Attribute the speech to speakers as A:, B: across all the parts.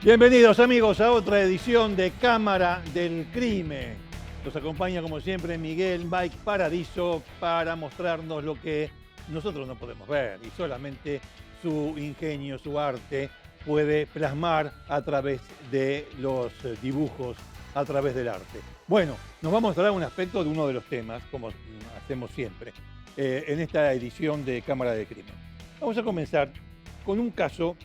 A: Bienvenidos amigos a otra edición de Cámara del Crimen. Nos acompaña como siempre Miguel Mike Paradiso para mostrarnos lo que nosotros no podemos ver y solamente su ingenio, su arte puede plasmar a través de los dibujos, a través del arte. Bueno, nos va a mostrar un aspecto de uno de los temas, como hacemos siempre, en esta edición de Cámara del Crimen. Vamos a comenzar con un caso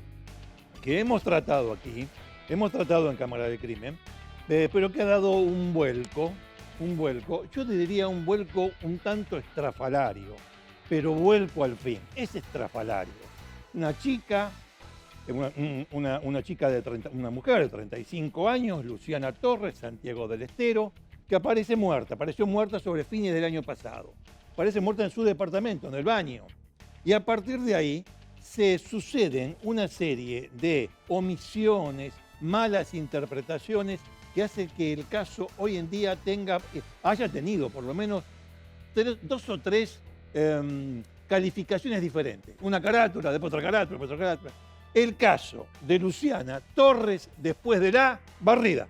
A: que hemos tratado aquí, hemos tratado en Cámara de Crimen, pero que ha dado un vuelco, yo te diría un vuelco un tanto estrafalario, pero vuelco al fin, es estrafalario. Una chica, una chica de 30, una mujer de 35 años, Luciana Torres, Santiago del Estero, que apareció muerta sobre fines del año pasado. Aparece muerta en su departamento, en el baño. Y a partir de ahí se suceden una serie de omisiones, malas interpretaciones que hacen que el caso hoy en día haya tenido por lo menos dos o tres calificaciones diferentes. Una carátula, después otra carátula, después otra carátula. El caso de Luciana Torres después de la barrida.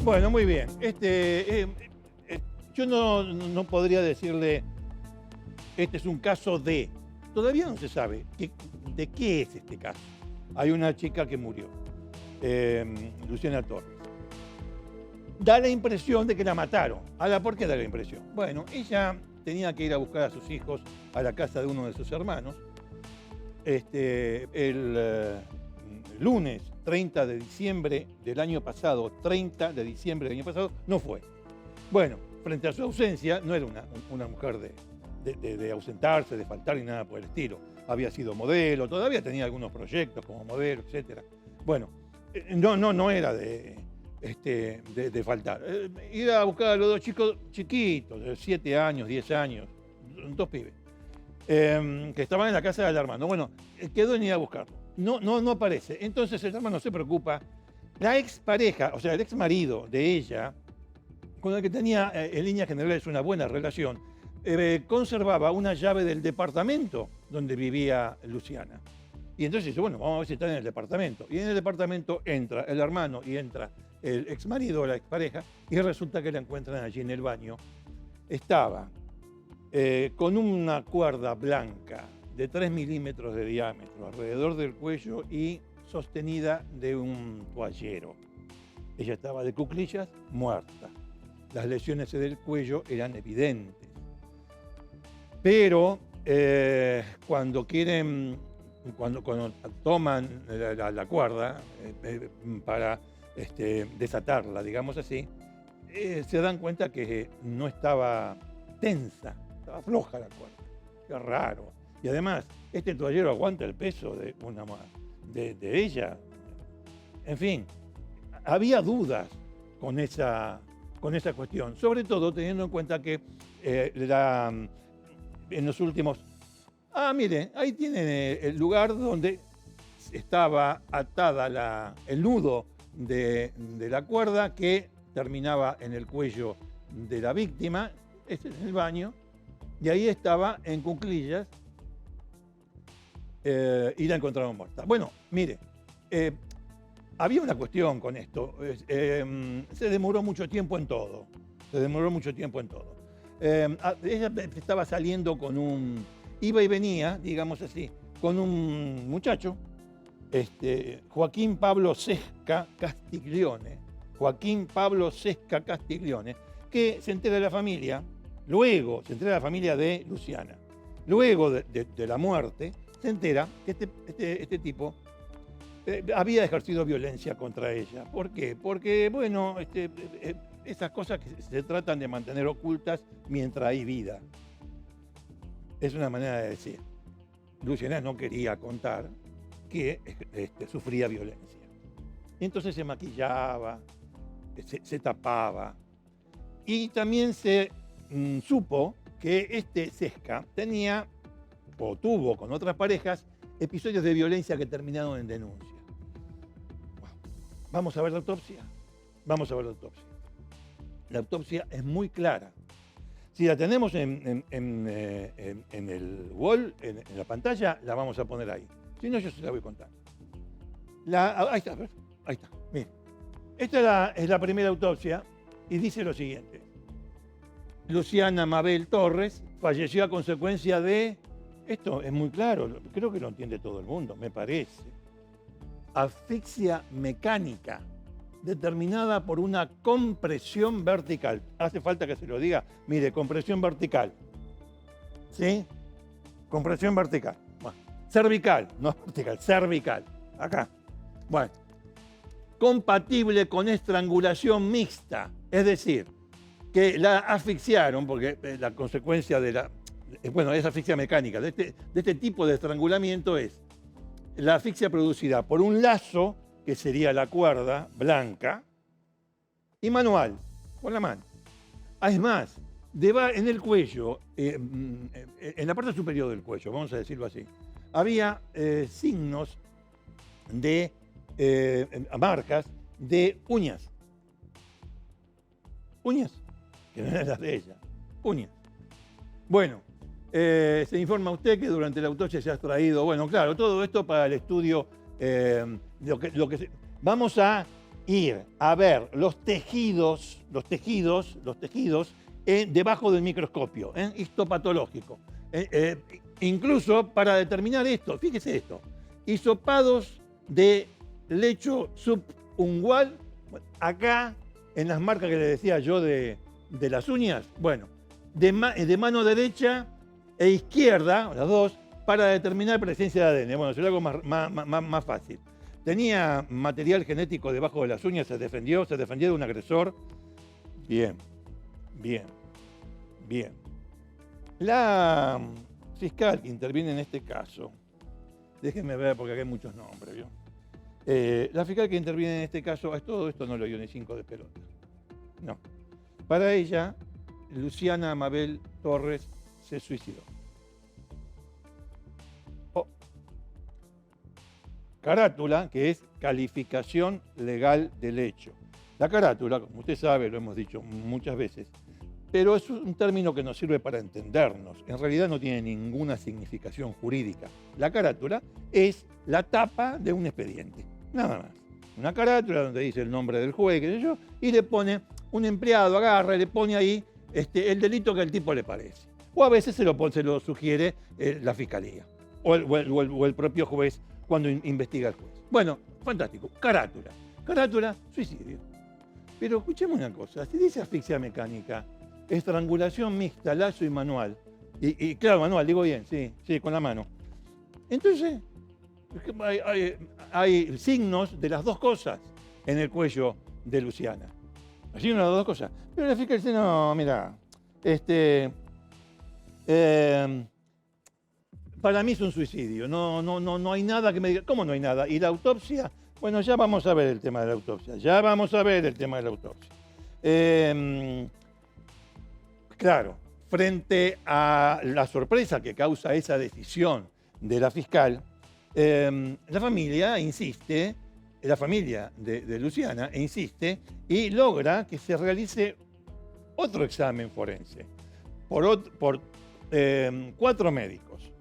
A: Bueno, muy bien. Yo no podría decirle, este es un caso de... Todavía no se sabe de qué es este caso. Hay una chica que murió, Luciana Torres. Da la impresión de que la mataron. Ahora, ¿por qué da la impresión? Bueno, ella tenía que ir a buscar a sus hijos a la casa de uno de sus hermanos. El lunes 30 de diciembre del año pasado, no fue. Bueno, frente a su ausencia, no era una mujer de ausentarse, de faltar ni nada por el estilo. Había sido modelo, todavía tenía algunos proyectos como modelo, etc. Bueno, no era de faltar. Iba a buscar a los dos chicos chiquitos, de 7 años, 10 años, dos pibes, que estaban en la casa del hermano. Bueno, quedó en ir a buscarlo. No aparece. Entonces el hermano se preocupa. La expareja, o sea, el ex marido de ella, con el que tenía en líneas generales una buena relación, conservaba una llave del departamento donde vivía Luciana. Y entonces dice, bueno, vamos a ver si está en el departamento. Y en el departamento entra el hermano y entra el ex marido, la expareja, y resulta que la encuentran allí en el baño. Estaba con una cuerda blanca de 3 milímetros de diámetro alrededor del cuello y sostenida de un toallero. Ella estaba de cuclillas, muerta. Las lesiones del cuello eran evidentes. Pero cuando toman la cuerda para desatarla, digamos así, se dan cuenta que no estaba tensa, estaba floja la cuerda. Qué raro. Y además, este toallero aguanta el peso de ella. En fin, había dudas con esa cuestión, sobre todo teniendo en cuenta que en los últimos... mire, ahí tienen el lugar donde estaba atada el nudo de la cuerda que terminaba en el cuello de la víctima, este es el baño, y ahí estaba en cuclillas, y la encontraron muerta. Bueno, mire, había una cuestión con esto. Se demoró mucho tiempo en todo. Ella estaba saliendo iba y venía, digamos así, con un muchacho, Joaquín Pablo Sesca Castiglione, que se entera de la familia, luego se entera de la familia de Luciana. Luego de la muerte, se entera que este tipo había ejercido violencia contra ella. ¿Por qué? Porque, bueno, esas cosas que se tratan de mantener ocultas mientras hay vida. Es una manera de decir. Luciana no quería contar que sufría violencia. Entonces se maquillaba, se tapaba. Y también se supo que Sesca tenía o tuvo con otras parejas episodios de violencia que terminaron en denuncia. Vamos a ver la autopsia. Vamos a ver la autopsia. La autopsia es muy clara. Si la tenemos en el wall, en la pantalla, la vamos a poner ahí. Si no, yo se la voy contando. Ahí está, ahí está. Miren. Esta es la primera autopsia y dice lo siguiente. Luciana Mabel Torres falleció a consecuencia de... Esto es muy claro, creo que lo entiende todo el mundo, me parece. Asfixia mecánica, determinada por una compresión vertical. Hace falta que se lo diga. Mire, compresión vertical. ¿Sí? Compresión vertical. Bueno, cervical, no vertical, cervical. Acá. Bueno. Compatible con estrangulación mixta. Es decir, que la asfixiaron, porque la consecuencia de la... Bueno, es asfixia mecánica. De este tipo de estrangulamiento es la asfixia producida por un lazo, que sería la cuerda blanca, y manual, con la mano. Es más, en el cuello, en la parte superior del cuello, vamos a decirlo así, había signos de marcas de uñas. Uñas, que no eran las de ella. Uñas. Bueno, se informa usted que durante la autopsia se ha extraído, bueno, claro, todo esto para el estudio, vamos a ir a ver los tejidos debajo del microscopio, histopatológico. Incluso para determinar esto, fíjese esto, hisopados de lecho subungual, acá en las marcas que le decía yo de las uñas, bueno, de mano derecha e izquierda, las dos, para determinar presencia de ADN. Bueno, se lo hago más fácil. Tenía material genético debajo de las uñas, se defendió de un agresor. Bien. La fiscal que interviene en este caso, déjenme ver porque acá hay muchos nombres, ¿vio? La fiscal que interviene en este caso, todo esto no lo dio ni 5 de pelota. No. Para ella, Luciana Mabel Torres se suicidó. Carátula, que es calificación legal del hecho. La carátula, como usted sabe, lo hemos dicho muchas veces, pero es un término que nos sirve para entendernos. En realidad no tiene ninguna significación jurídica. La carátula es la tapa de un expediente, nada más. Una carátula donde dice el nombre del juez, qué sé yo, y le pone, un empleado agarra y le pone ahí el delito que al tipo le parece. O a veces se lo sugiere la fiscalía o el propio juez cuando investiga el juez. Bueno, fantástico. Carátula, suicidio. Pero escuchemos una cosa, si dice asfixia mecánica, estrangulación mixta, lazo y manual, y claro, manual, digo bien, sí, con la mano. Entonces, hay signos de las dos cosas en el cuello de Luciana. Hay signos de las dos cosas. Pero la fiscal dice, no, mira, para mí es un suicidio, no hay nada que me diga. ¿Cómo no hay nada? ¿Y la autopsia? Bueno, ya vamos a ver el tema de la autopsia. Claro, frente a la sorpresa que causa esa decisión de la fiscal, la familia insiste, la familia de Luciana insiste y logra que se realice otro examen forense por 4 médicos.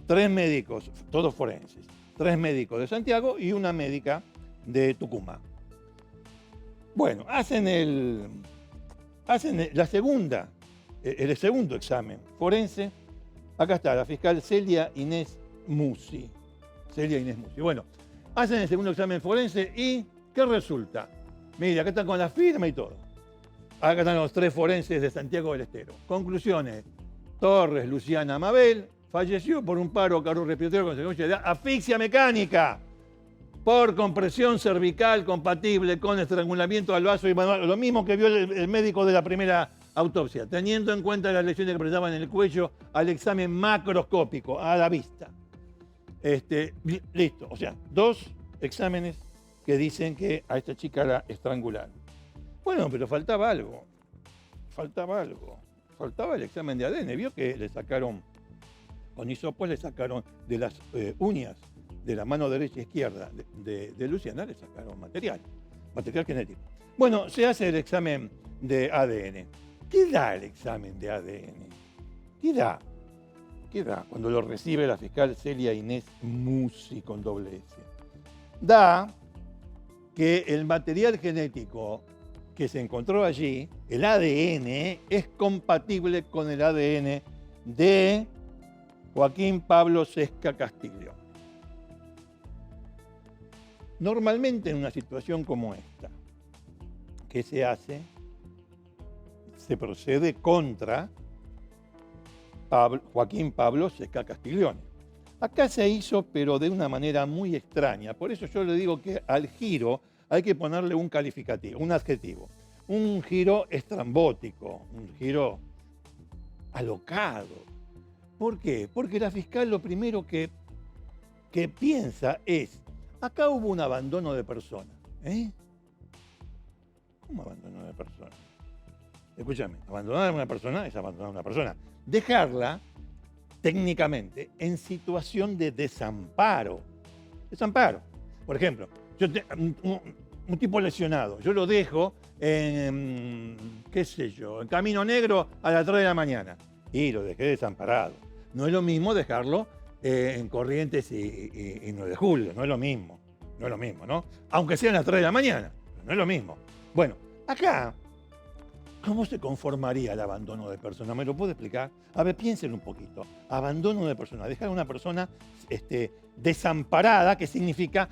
A: 3 médicos, todos forenses, 3 médicos de Santiago y una médica de Tucumán. Bueno, hacen el segundo examen forense. Acá está la fiscal Celia Inés Musi. Bueno, hacen el segundo examen forense y ¿qué resulta? Mira, acá están con la firma y todo. Acá están los 3 forenses de Santiago del Estero. Conclusiones: Torres Luciana Mabel falleció por un paro cardiorrespiratorio con consecuencia de asfixia mecánica por compresión cervical compatible con estrangulamiento al vaso y manual, lo mismo que vio el médico de la primera autopsia, teniendo en cuenta las lesiones que presentaban en el cuello al examen macroscópico, a la vista. Listo, o sea, 2 exámenes que dicen que a esta chica la estrangularon. Bueno, pero faltaba algo. Faltaba el examen de ADN. Vio que le sacaron, con hisopos le sacaron de las uñas de la mano derecha e izquierda de Luciana, le sacaron material. material genético. Bueno, se hace el examen de ADN. ¿Qué da el examen de ADN? ¿Qué da? ¿Qué da cuando lo recibe la fiscal Celia Inés Musi con doble S? Da que el material genético que se encontró allí, el ADN, es compatible con el ADN de Joaquín Pablo Sesca Castiglione. Normalmente en una situación como esta, ¿qué se hace? Se procede contra Joaquín Pablo Sesca Castiglione. Acá se hizo, pero de una manera muy extraña. Por eso yo le digo que al giro hay que ponerle un calificativo, un adjetivo. Un giro estrambótico, un giro alocado. ¿Por qué? Porque la fiscal lo primero que piensa es, acá hubo un abandono de persona. ¿Cómo abandono de persona? Escúchame, abandonar a una persona es abandonar a una persona. Dejarla técnicamente en situación de desamparo. Desamparo. Por ejemplo, un tipo lesionado, yo lo dejo en, qué sé yo, en Camino Negro a las 3 de la mañana y lo dejé desamparado. No es lo mismo dejarlo en Corrientes y 9 de julio, no es lo mismo, ¿no? Aunque sean las 3 de la mañana, no es lo mismo. Bueno, acá, ¿cómo se conformaría el abandono de persona? ¿Me lo puedo explicar? A ver, piensen un poquito. Abandono de persona. Dejar a una persona desamparada, que significa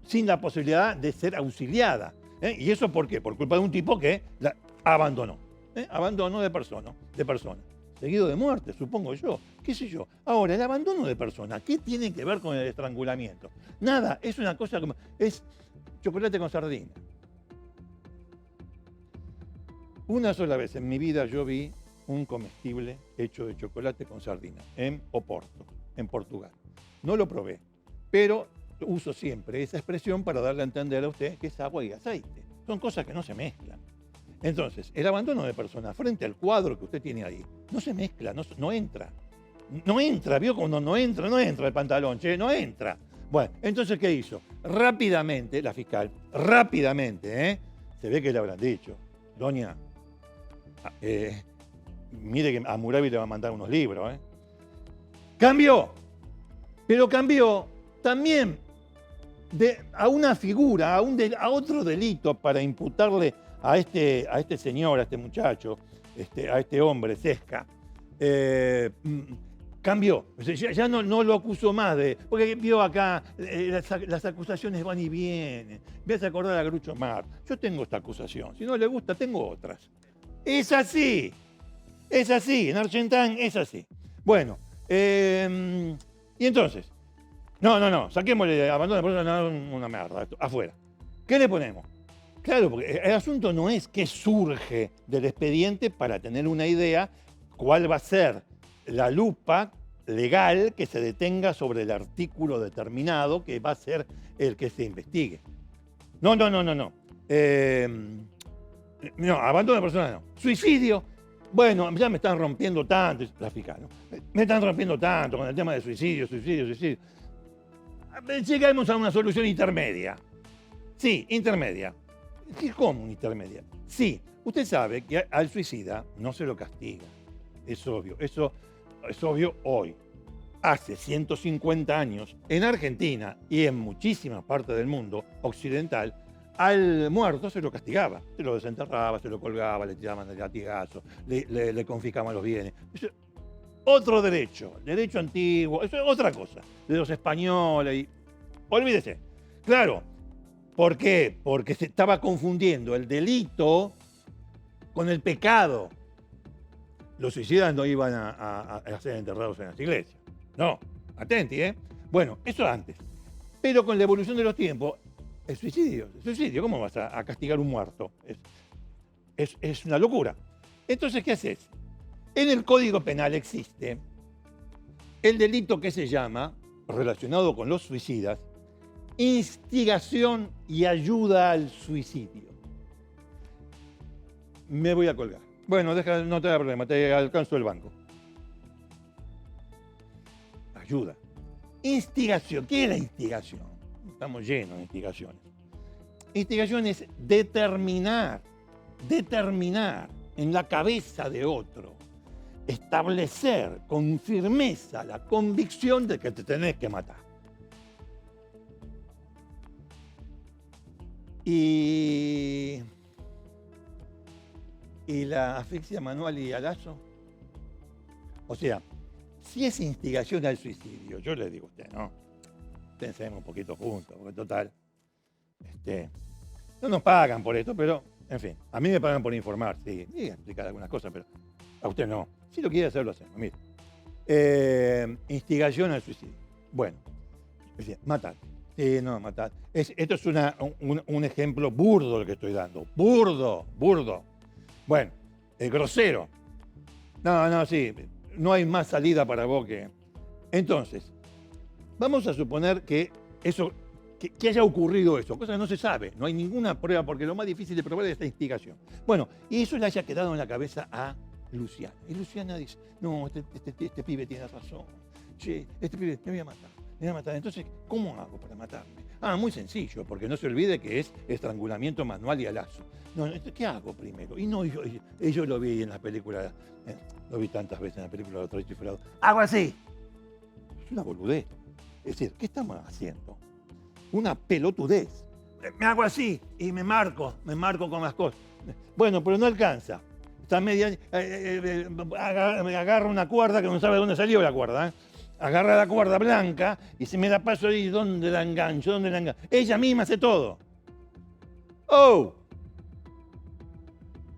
A: sin la posibilidad de ser auxiliada. ¿Y eso por qué? Por culpa de un tipo que la abandonó. Abandono de persona. Seguido de muerte, supongo yo. ¿Qué sé yo? Ahora, el abandono de persona, ¿qué tiene que ver con el estrangulamiento? Nada, es una cosa como... Es chocolate con sardina. Una sola vez en mi vida yo vi un comestible hecho de chocolate con sardina en Oporto, en Portugal. No lo probé, pero uso siempre esa expresión para darle a entender a usted que es agua y aceite. Son cosas que no se mezclan. Entonces, el abandono de persona frente al cuadro que usted tiene ahí, no se mezcla, no entra. No entra, ¿vio? Cuando no entra el pantalón, che, no entra. Bueno, entonces, ¿qué hizo? Rápidamente, la fiscal, se ve que le habrán dicho, doña, mire que a Murabi le va a mandar unos libros, Cambió, pero cambió también a una figura, a otro delito para imputarle a este señor, a este muchacho, a este hombre, Sesca. Cambió, o sea, ya no lo acusó más porque vio acá, las acusaciones van y vienen. Me hace acordar a Groucho Marx. Yo tengo esta acusación, si no le gusta, tengo otras. Es así, en Argentán es así. Bueno, y entonces, no, saquémosle abandono de persona, una merda, afuera. ¿Qué le ponemos? Claro, porque el asunto no es qué surge del expediente para tener una idea cuál va a ser la lupa legal que se detenga sobre el artículo determinado que va a ser el que se investigue. No. No, abandono de persona no. Suicidio. Bueno, ya me están rompiendo tanto, la fiscal, ¿no? Me están rompiendo tanto con el tema de suicidio. Llegamos a una solución intermedia. Sí, intermedia. ¿Cómo intermedia? Sí, usted sabe que al suicida no se lo castiga. Es obvio. Eso es obvio hoy. Hace 150 años, en Argentina y en muchísimas partes del mundo occidental, al muerto se lo castigaba, se lo desenterraba, se lo colgaba, le tiraban el latigazo, le confiscaban los bienes. Eso es otro derecho antiguo, eso es otra cosa, de los españoles. Olvídese. Claro, ¿por qué? Porque se estaba confundiendo el delito con el pecado. Los suicidas no iban a ser enterrados en las iglesias. No, atenti, Bueno, eso antes. Pero con la evolución de los tiempos, el suicidio, ¿cómo vas a castigar un muerto? Es una locura. Entonces, ¿qué haces? En el Código Penal existe el delito que se llama, relacionado con los suicidas, instigación y ayuda al suicidio. Me voy a colgar. Bueno, no te da problema, te alcanzo el banco. Ayuda. Instigación. ¿Qué es la instigación? Estamos llenos de instigaciones. Instigación es determinar en la cabeza de otro, establecer con firmeza la convicción de que te tenés que matar. Y la asfixia manual y halazo. O sea, si es instigación al suicidio, yo le digo a usted, ¿no? Pensemos un poquito juntos, porque total, no nos pagan por esto, pero, en fin, a mí me pagan por informar, sí, y explicar algunas cosas, pero a usted no. Si lo quiere hacer, lo hacemos, mire. Instigación al suicidio. Bueno, es decir, matar. Sí, no, matar. Esto es un ejemplo burdo el que estoy dando. Burdo. Bueno, grosero. No, sí, no hay más salida para vos que... Entonces, vamos a suponer que haya ocurrido eso, cosa que no se sabe, no hay ninguna prueba, porque lo más difícil de probar es esta instigación. Bueno, y eso le haya quedado en la cabeza a Luciana. Y Luciana dice, no, este pibe tiene razón. Che, este pibe me voy a matar. Entonces, ¿cómo hago para matarme? Muy sencillo, porque no se olvide que es estrangulamiento manual y halazo. No, ¿qué hago primero? Y no, yo lo vi en las películas, lo vi tantas veces en la película de Otro Chiflado. Hago así. Es una boludez. Es decir, ¿qué estamos haciendo? Una pelotudez. Me hago así y me marco con las cosas. Bueno, pero no alcanza. Está media... me agarra una cuerda que no sabe dónde salió la cuerda, Agarra la cuerda blanca y se me da paso ahí, ¿dónde la engancho? Ella misma hace todo. ¡Oh!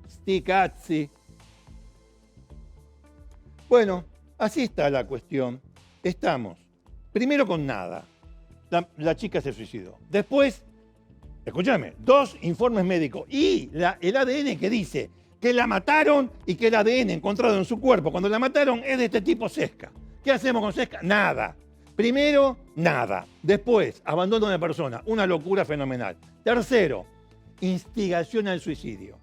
A: Sti cazzi. Bueno, así está la cuestión. Estamos, primero con nada. La chica se suicidó. Después, escúchame, 2 informes médicos y el ADN que dice que la mataron y que el ADN encontrado en su cuerpo cuando la mataron es de este tipo Sesca. ¿Qué hacemos con Sesca? Nada. Primero, nada. Después, abandono de persona. Una locura fenomenal. Tercero, instigación al suicidio.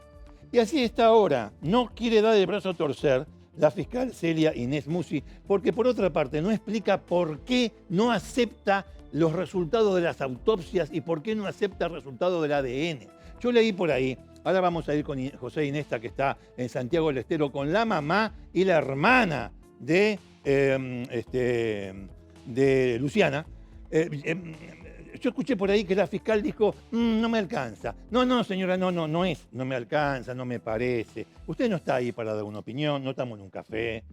A: Y así está ahora. No quiere dar el brazo a torcer la fiscal Celia Inés Musi, porque por otra parte no explica por qué no acepta los resultados de las autopsias y por qué no acepta el resultado del ADN. Yo leí por ahí, ahora vamos a ir con José Inesta, que está en Santiago del Estero, con la mamá y la hermana de Luciana. Yo escuché por ahí que la fiscal dijo, no me alcanza. No, señora, no es, no me alcanza, no me parece. Usted no está ahí para dar una opinión, no estamos en un café.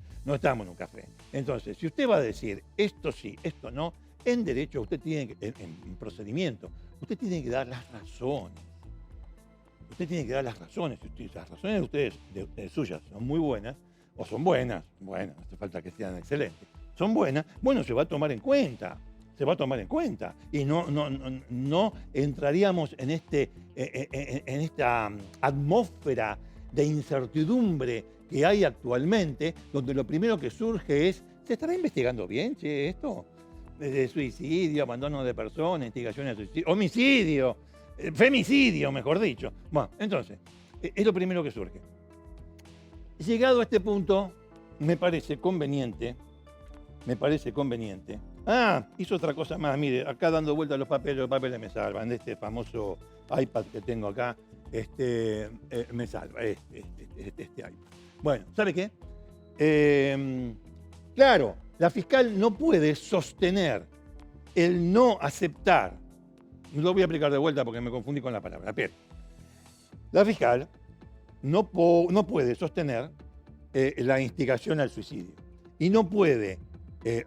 A: Entonces, si usted va a decir esto sí, esto no, en derecho usted tiene que, en procedimiento, usted tiene que dar las razones. Las razones de ustedes, de suyas, son muy buenas, o son buenas, no hace falta que sean excelentes, son buenas, bueno, se va a tomar en cuenta. Y no entraríamos en esta atmósfera de incertidumbre que hay actualmente, donde lo primero que surge es, ¿se estará investigando bien, esto? De suicidio, abandono de persona, instigación a suicidio, homicidio, femicidio, mejor dicho. Bueno, entonces, es lo primero que surge. Llegado a este punto, me parece conveniente. Hizo otra cosa más, mire, acá dando vueltas los papeles me salvan. De este famoso iPad que tengo acá, me salva, este iPad. Bueno, ¿sabe qué? Claro, la fiscal no puede sostener el no aceptar. Lo voy a aplicar de vuelta porque me confundí con la palabra. Pero la fiscal no puede sostener la instigación al suicidio y no puede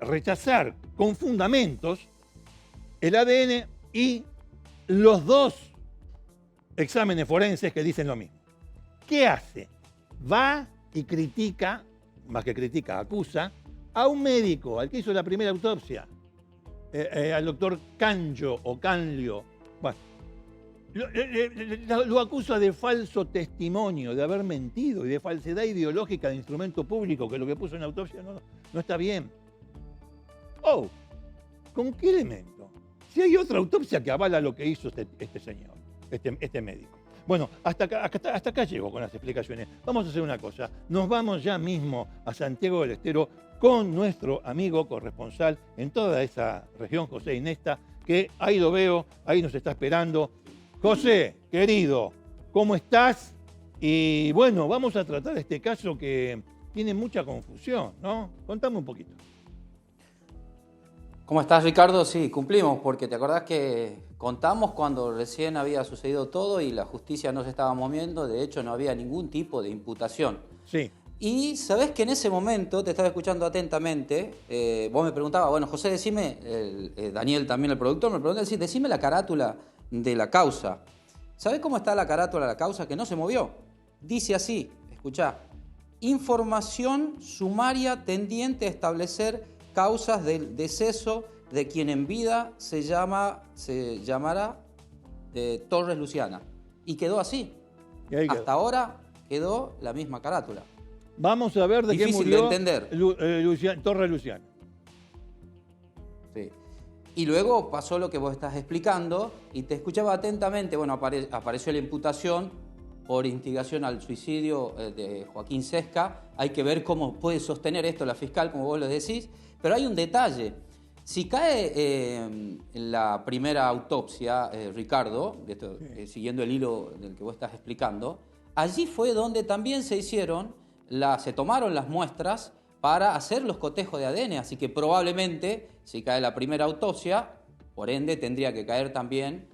A: rechazar con fundamentos el ADN y los 2 exámenes forenses que dicen lo mismo. ¿Qué hace? Va y critica, más que critica, acusa a un médico, al que hizo la primera autopsia, al doctor Canlio. Bueno, lo acusa de falso testimonio, de haber mentido y de falsedad ideológica de instrumento público, que lo que puso en la autopsia no está bien. ¿Con qué elemento? Si hay otra autopsia que avala lo que hizo este señor, este médico. Bueno, hasta acá llego con las explicaciones. Vamos a hacer una cosa. Nos vamos ya mismo a Santiago del Estero con nuestro amigo corresponsal en toda esa región, José Inesta, que ahí lo veo, ahí nos está esperando. José, querido, ¿cómo estás? Y bueno, vamos a tratar este caso que tiene mucha confusión, ¿no? Contame un poquito.
B: ¿Cómo estás, Ricardo? Sí, cumplimos, porque te acordás que contamos cuando recién había sucedido todo y la justicia no se estaba moviendo, de hecho no había ningún tipo de imputación.
A: Sí.
B: Y sabés que en ese momento, te estaba escuchando atentamente, vos me preguntabas, bueno, José, decime, Daniel también el productor, me preguntaba, decime la carátula de la causa. ¿Sabés cómo está la carátula de la causa? Que no se movió. Dice así, escuchá, información sumaria tendiente a establecer causas del deceso de quien en vida se llamará Torres Luciana. Y quedó así.
A: Y ahí quedó.
B: Hasta ahora quedó la misma carátula.
A: Vamos a ver de qué
B: Difícil
A: murió
B: de entender.
A: Torres Luciana.
B: Sí. Y luego pasó lo que vos estás explicando y te escuchaba atentamente. Bueno, apareció la imputación por instigación al suicidio de Joaquín Sesca. Hay que ver cómo puede sostener esto la fiscal, como vos lo decís. Pero hay un detalle. Si cae la primera autopsia, Ricardo, siguiendo el hilo del que vos estás explicando, allí fue donde también se tomaron las muestras para hacer los cotejos de ADN. Así que probablemente, si cae la primera autopsia, por ende tendría que caer también,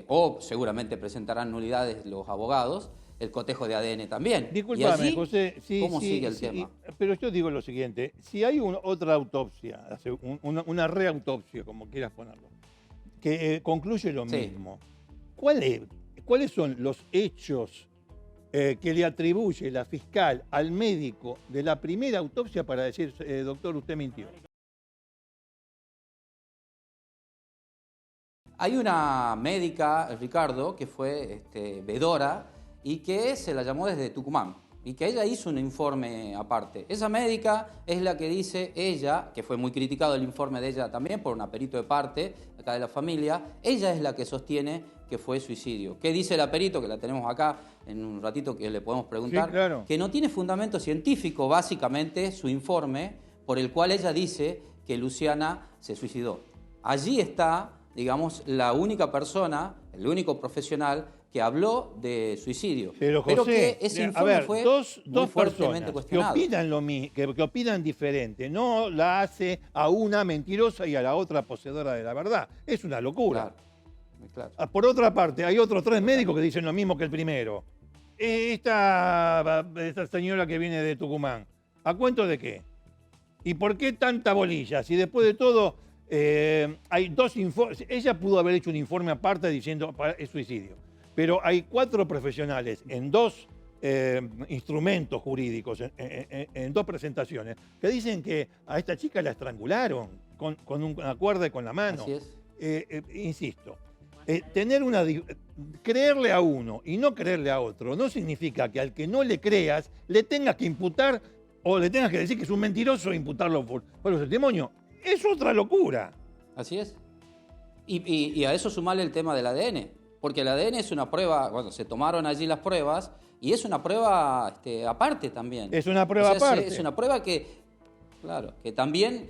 B: o seguramente presentarán nulidades los abogados, el cotejo de ADN también.
A: Disculpame, José,
B: ¿cómo sigue el tema?
A: Pero yo digo lo siguiente, si hay otra autopsia, una reautopsia, como quieras ponerlo, que concluye lo mismo, ¿cuáles son los hechos que le atribuye la fiscal al médico de la primera autopsia para decir, doctor, usted mintió?
B: Hay una médica, Ricardo, que fue vedora y que se la llamó desde Tucumán y que ella hizo un informe aparte. Esa médica es la que dice, ella, que fue muy criticado el informe de ella también por un perito de parte acá de la familia, ella es la que sostiene que fue suicidio. ¿Qué dice el perito? Que la tenemos acá en un ratito que le podemos preguntar.
A: Sí, claro.
B: Que no tiene fundamento científico, básicamente, su informe por el cual ella dice que Luciana se suicidó. Allí está, digamos, la única persona, el único profesional que habló de suicidio.
A: Pero, José,
B: que ese informe fue
A: dos
B: muy fuertemente
A: personas
B: cuestionado.
A: que opinan que opinan diferente, no la hace a una mentirosa y a la otra poseedora de la verdad. Es una locura.
B: Claro.
A: Por otra parte, hay otros 3 médicos que dicen lo mismo que el primero. Esta señora que viene de Tucumán, ¿a cuento de qué? ¿Y por qué tanta bolilla? Si después de todo hay 2 informes, ella pudo haber hecho un informe aparte diciendo es suicidio, pero hay 4 profesionales en 2 instrumentos jurídicos, en 2 presentaciones, que dicen que a esta chica la estrangularon con una cuerda y con la mano.
B: Así es.
A: Insisto, creerle a uno y no creerle a otro no significa que al que no le creas le tengas que imputar o le tengas que decir que es un mentiroso e imputarlo por los testimonios. Es otra locura.
B: Así es. Y a eso sumarle el tema del ADN, porque el ADN es una prueba, bueno, se tomaron allí las pruebas y es una prueba aparte también.
A: Es una prueba aparte.
B: Es una prueba que, claro, que también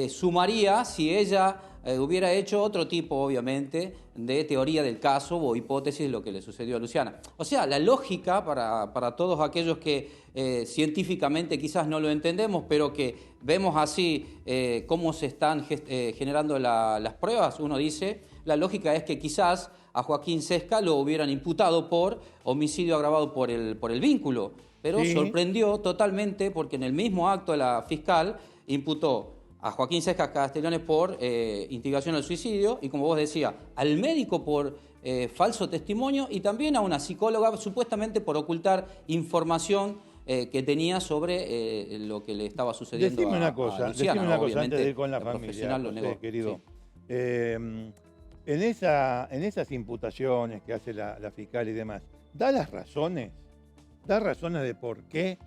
B: sumaría si ella hubiera hecho otro tipo, obviamente, de teoría del caso o hipótesis de lo que le sucedió a Luciana. O sea, la lógica para todos aquellos que científicamente quizás no lo entendemos, pero que vemos así cómo se están generando las pruebas, uno dice, la lógica es que quizás a Joaquín Sesca lo hubieran imputado por homicidio agravado por el vínculo, pero
A: sí,
B: sorprendió totalmente porque en el mismo acto la fiscal imputó a Joaquín Sesca Castellanes por instigación al suicidio y, como vos decías, al médico por falso testimonio y también a una psicóloga supuestamente por ocultar información que tenía sobre lo que le estaba sucediendo
A: decime
B: a
A: una cosa,
B: Luciana.
A: Decime una cosa
B: Obviamente,
A: antes de ir con la
B: profesional
A: familia,
B: lo
A: José,
B: negó.
A: querido.
B: Sí.
A: En esas imputaciones que hace la fiscal y demás, da razones de por qué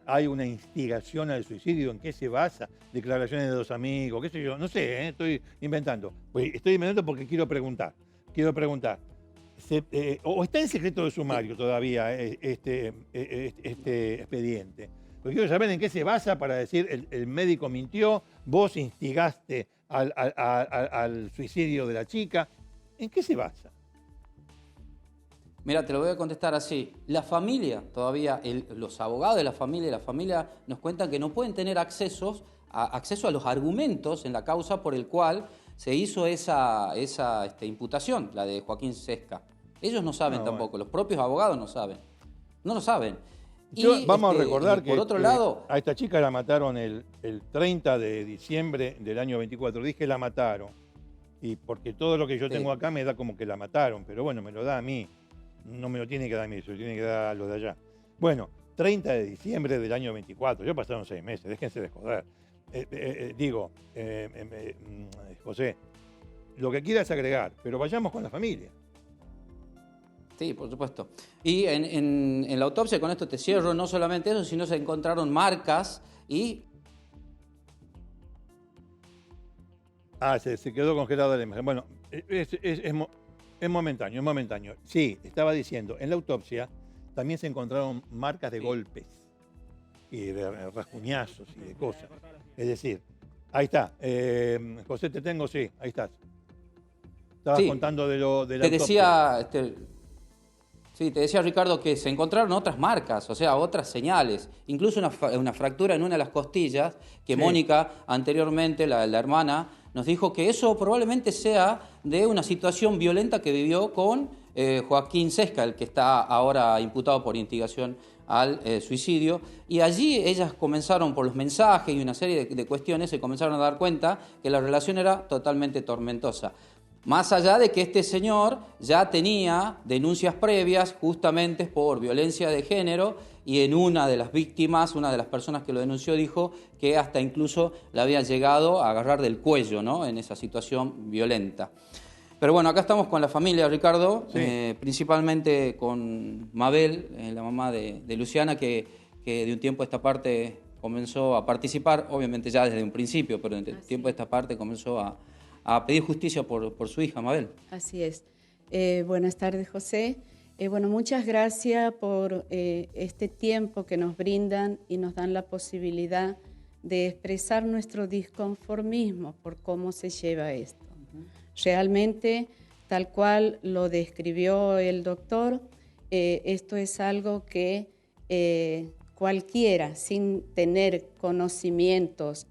A: hay una instigación al suicidio, en qué se basa, declaraciones de 2 amigos, qué sé yo, no sé, estoy inventando. Pues estoy inventando porque quiero preguntar. O está en secreto de sumario todavía este expediente. Porque quiero saber en qué se basa para decir el médico mintió, vos instigaste al suicidio de la chica. ¿En qué se basa?
B: Mira, te lo voy a contestar así. La familia, todavía los abogados de la familia nos cuentan que no pueden tener acceso a los argumentos en la causa por el cual se hizo esa imputación, la de Joaquín Sesca. Ellos no saben tampoco,
A: bueno.
B: Los propios abogados no saben. No lo saben.
A: Vamos a recordar
B: por otro lado,
A: a esta chica la mataron el 30 de diciembre del año 24. Dije la mataron. Y porque todo lo que yo tengo acá me da como que la mataron. Pero bueno, me lo da a mí. No me lo tiene que dar a mí, se lo tiene que dar a los de allá. Bueno, 30 de diciembre del año 24. Ya pasaron 6 meses, déjense de joder. José, lo que quieras agregar, pero vayamos con la familia.
B: sí, por supuesto. Y en la autopsia, con esto te cierro, no solamente eso, sino se encontraron marcas y...
A: Se quedó congelada la imagen. Bueno, es momentáneo. Sí, estaba diciendo, en la autopsia también se encontraron marcas de golpes y de rasguñazos y de cosas. Es decir, ahí está. José, te tengo, sí, ahí estás. Estabas contando de la autopsia.
B: Te decía Ricardo que se encontraron otras marcas, o sea, otras señales, incluso una fractura en una de las costillas, que sí. Mónica anteriormente, la hermana, nos dijo que eso probablemente sea de una situación violenta que vivió con Joaquín Sesca, el que está ahora imputado por instigación al suicidio. Y allí ellas comenzaron, por los mensajes y una serie de cuestiones, se comenzaron a dar cuenta que la relación era totalmente tormentosa. Más allá de que este señor ya tenía denuncias previas justamente por violencia de género, y en una de las víctimas, una de las personas que lo denunció, dijo que hasta incluso la había llegado a agarrar del cuello, ¿no?, en esa situación violenta. Pero bueno, acá estamos con la familia, Ricardo, sí. Principalmente con Mabel, la mamá de Luciana, que de un tiempo a esta parte comenzó a participar, obviamente ya desde un principio, pero de un tiempo a esta parte comenzó a pedir justicia por su hija, Mabel.
C: Así es. Buenas tardes, José. Bueno, muchas gracias por este tiempo que nos brindan y nos dan la posibilidad de expresar nuestro disconformismo por cómo se lleva esto. Realmente, tal cual lo describió el doctor, esto es algo que cualquiera, sin tener conocimientos,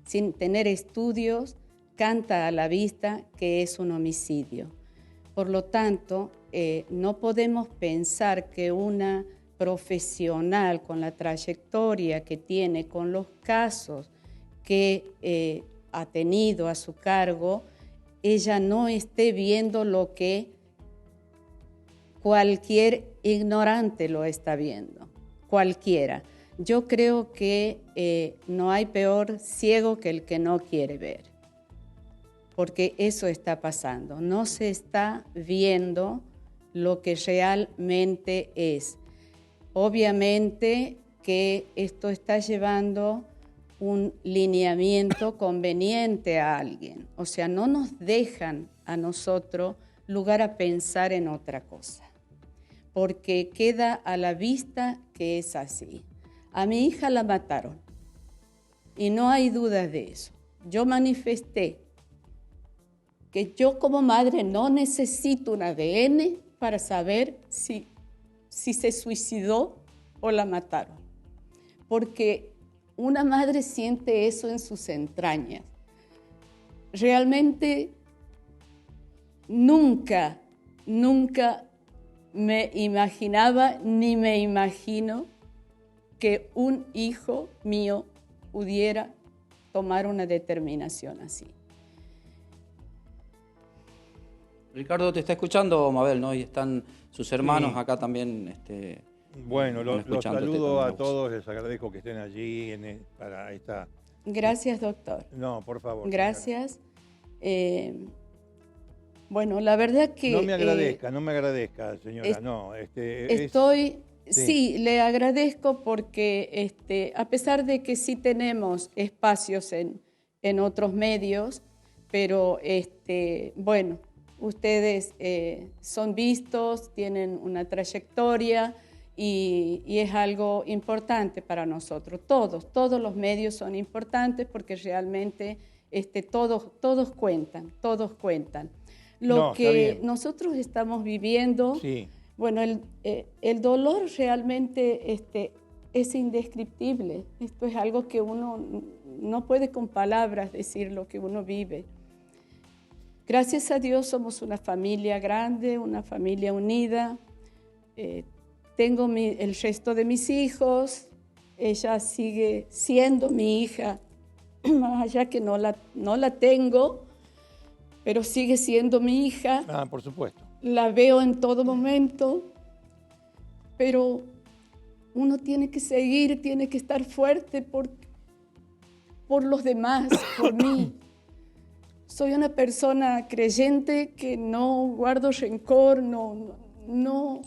C: sin tener estudios, canta a la vista que es un homicidio. Por lo tanto, no podemos pensar que una profesional con la trayectoria que tiene, con los casos que ha tenido a su cargo, ella no esté viendo lo que cualquier ignorante lo está viendo, cualquiera. Yo creo que no hay peor ciego que el que no quiere ver, porque eso está pasando. No se está viendo lo que realmente es. Obviamente que esto está llevando un lineamiento conveniente a alguien. O sea, no nos dejan a nosotros lugar a pensar en otra cosa, porque queda a la vista que es así. A mi hija la mataron y no hay dudas de eso. Yo manifesté que yo como madre no necesito un ADN para saber si se suicidó o la mataron, porque una madre siente eso en sus entrañas. Realmente nunca me imaginaba ni me imagino que un hijo mío pudiera tomar una determinación así.
B: Ricardo, te está escuchando Mabel, ¿no? Y están sus hermanos acá también.
A: Bueno, los saludo a todos, les agradezco que estén allí para esta...
C: Gracias, doctor.
A: No, por favor.
C: Gracias. Bueno, la verdad que...
A: No me agradezca, señora, no.
C: Sí, le agradezco porque a pesar de que sí tenemos espacios en otros medios, pero bueno, ustedes son vistos, tienen una trayectoria y es algo importante para nosotros. Todos los medios son importantes porque realmente todos cuentan. Lo
A: No, está
C: que
A: bien.
C: nosotros estamos viviendo,
A: Sí.
C: bueno, el dolor realmente es indescriptible. Esto es algo que uno no puede con palabras decir lo que uno vive. Gracias a Dios somos una familia grande, una familia unida. Tengo el resto de mis hijos. Ella sigue siendo mi hija, más allá que no la tengo, pero sigue siendo mi hija.
A: Ah, por supuesto.
C: La veo en todo momento, pero uno tiene que seguir, tiene que estar fuerte por los demás, por mí. Soy una persona creyente que no guardo rencor, no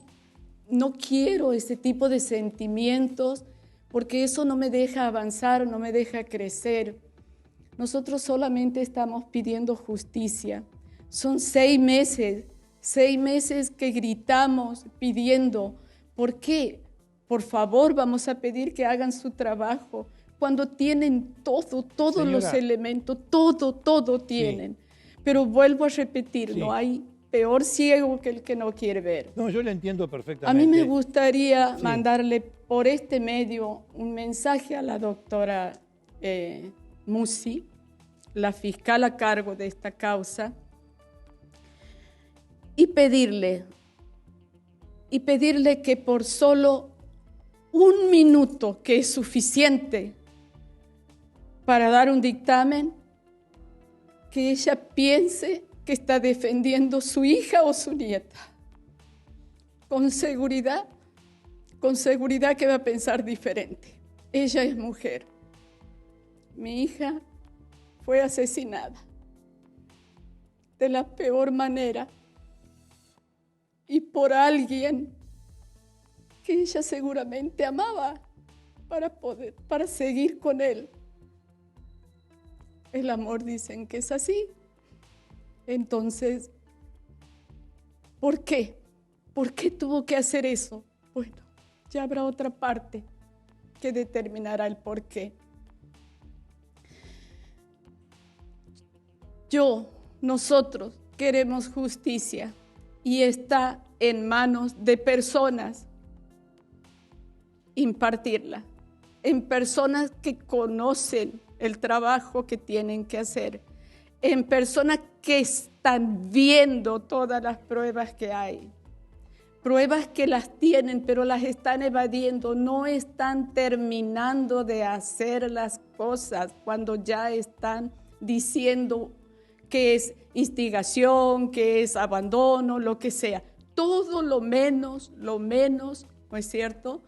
C: quiero ese tipo de sentimientos, porque eso no me deja avanzar, no me deja crecer. Nosotros solamente estamos pidiendo justicia. Son 6 meses que gritamos pidiendo. ¿Por qué? Por favor, vamos a pedir que hagan su trabajo. Cuando tienen todos
A: Señora,
C: los elementos, todo tienen. Sí. Pero vuelvo a repetir, sí, no hay peor ciego que el que no quiere ver.
A: No, yo le entiendo perfectamente.
C: A mí me gustaría mandarle por este medio un mensaje a la doctora Musi, la fiscal a cargo de esta causa, y pedirle que por solo 1 minuto, que es suficiente para dar un dictamen, que ella piense que está defendiendo su hija o su nieta. Con seguridad que va a pensar diferente. Ella es mujer. Mi hija fue asesinada de la peor manera y por alguien que ella seguramente amaba para seguir con él. El amor dicen que es así. Entonces, ¿por qué? ¿Por qué tuvo que hacer eso? Bueno, ya habrá otra parte que determinará el por qué. Nosotros queremos justicia y está en manos de personas impartirla, en personas que conocen el trabajo que tienen que hacer, en personas que están viendo todas las pruebas que hay, pruebas que las tienen pero las están evadiendo, no están terminando de hacer las cosas cuando ya están diciendo que es instigación, que es abandono, lo que sea. Todo lo menos, ¿no es cierto?,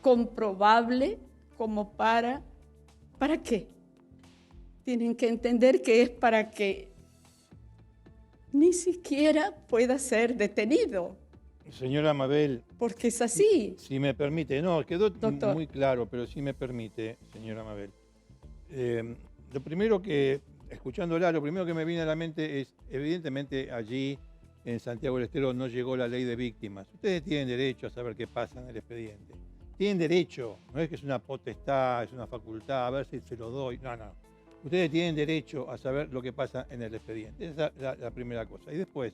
C: comprobable como ¿para qué? Tienen que entender que es para que ni siquiera pueda ser detenido.
A: Señora Mabel.
C: Porque es así.
A: Si me permite, no, quedó
C: Doctor.
A: Muy claro, pero si me permite, señora Mabel. Lo primero que, escuchándola, lo primero que me viene a la mente es, evidentemente allí en Santiago del Estero no llegó la ley de víctimas. Ustedes tienen derecho a saber qué pasa en el expediente. Tienen derecho, no es que es una potestad, es una facultad, a ver si se lo doy, no. Ustedes tienen derecho a saber lo que pasa en el expediente. Esa es la primera cosa. Y después,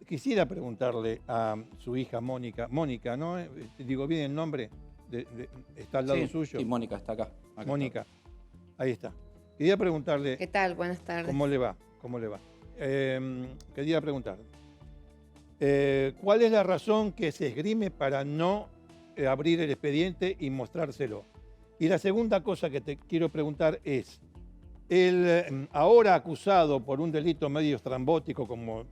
A: quisiera preguntarle a su hija Mónica, ¿no? Digo bien el nombre, está al lado suyo.
B: Sí, Mónica está acá.
A: Mónica,
B: está.
A: ahí está. Quería preguntarle...
D: ¿Qué tal? Buenas tardes.
A: ¿Cómo le va? Quería preguntarle, ¿cuál es la razón que se esgrime para no abrir el expediente y mostrárselo? Y la segunda cosa que te quiero preguntar es, el ahora acusado por un delito medio estrambótico, como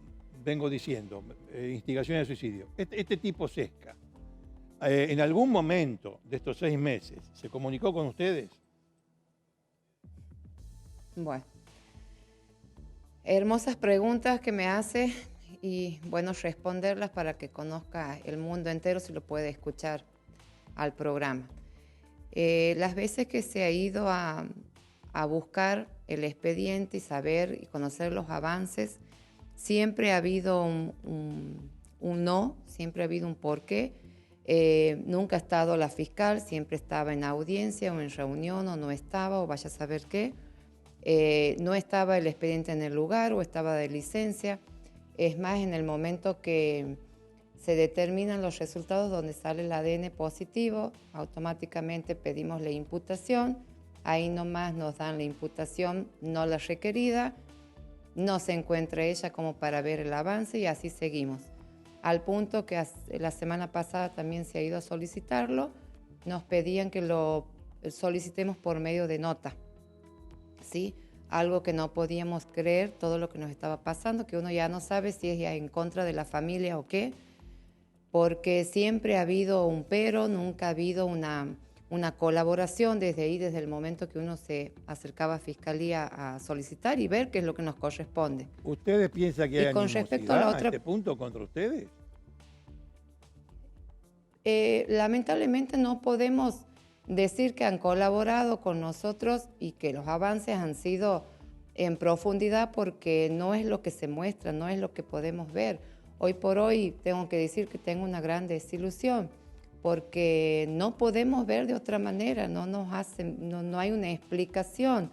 A: vengo diciendo, instigación de suicidio, este tipo Sesca, ¿en algún momento de estos 6 meses se comunicó con ustedes?
D: Bueno, hermosas preguntas que me hace y bueno, responderlas para que conozca el mundo entero si lo puede escuchar al programa. Las veces que se ha ido a buscar el expediente y saber y conocer los avances, siempre ha habido un no, siempre ha habido un porqué. Nunca ha estado la fiscal, siempre estaba en audiencia o en reunión o no estaba o vaya a saber qué. No estaba el expediente en el lugar o estaba de licencia. Es más, en el momento que se determinan los resultados donde sale el ADN positivo, automáticamente pedimos la imputación, ahí nomás nos dan la imputación, no la requerida, no se encuentra ella como para ver el avance y así seguimos. Al punto que la semana pasada también se ha ido a solicitarlo, nos pedían que lo solicitemos por medio de nota, ¿sí? Algo que no podíamos creer, todo lo que nos estaba pasando, que uno ya no sabe si es ya en contra de la familia o qué, porque siempre ha habido un pero, nunca ha habido una colaboración desde ahí, desde el momento que uno se acercaba a Fiscalía a solicitar y ver qué es lo que nos corresponde.
A: ¿Ustedes piensan que hay
D: con
A: animosidad
D: respecto a la otra,
A: a este punto contra ustedes?
D: Lamentablemente no podemos decir que han colaborado con nosotros y que los avances han sido en profundidad porque no es lo que se muestra, no es lo que podemos ver. Hoy por hoy tengo que decir que tengo una gran desilusión porque no podemos ver de otra manera, no hay una explicación.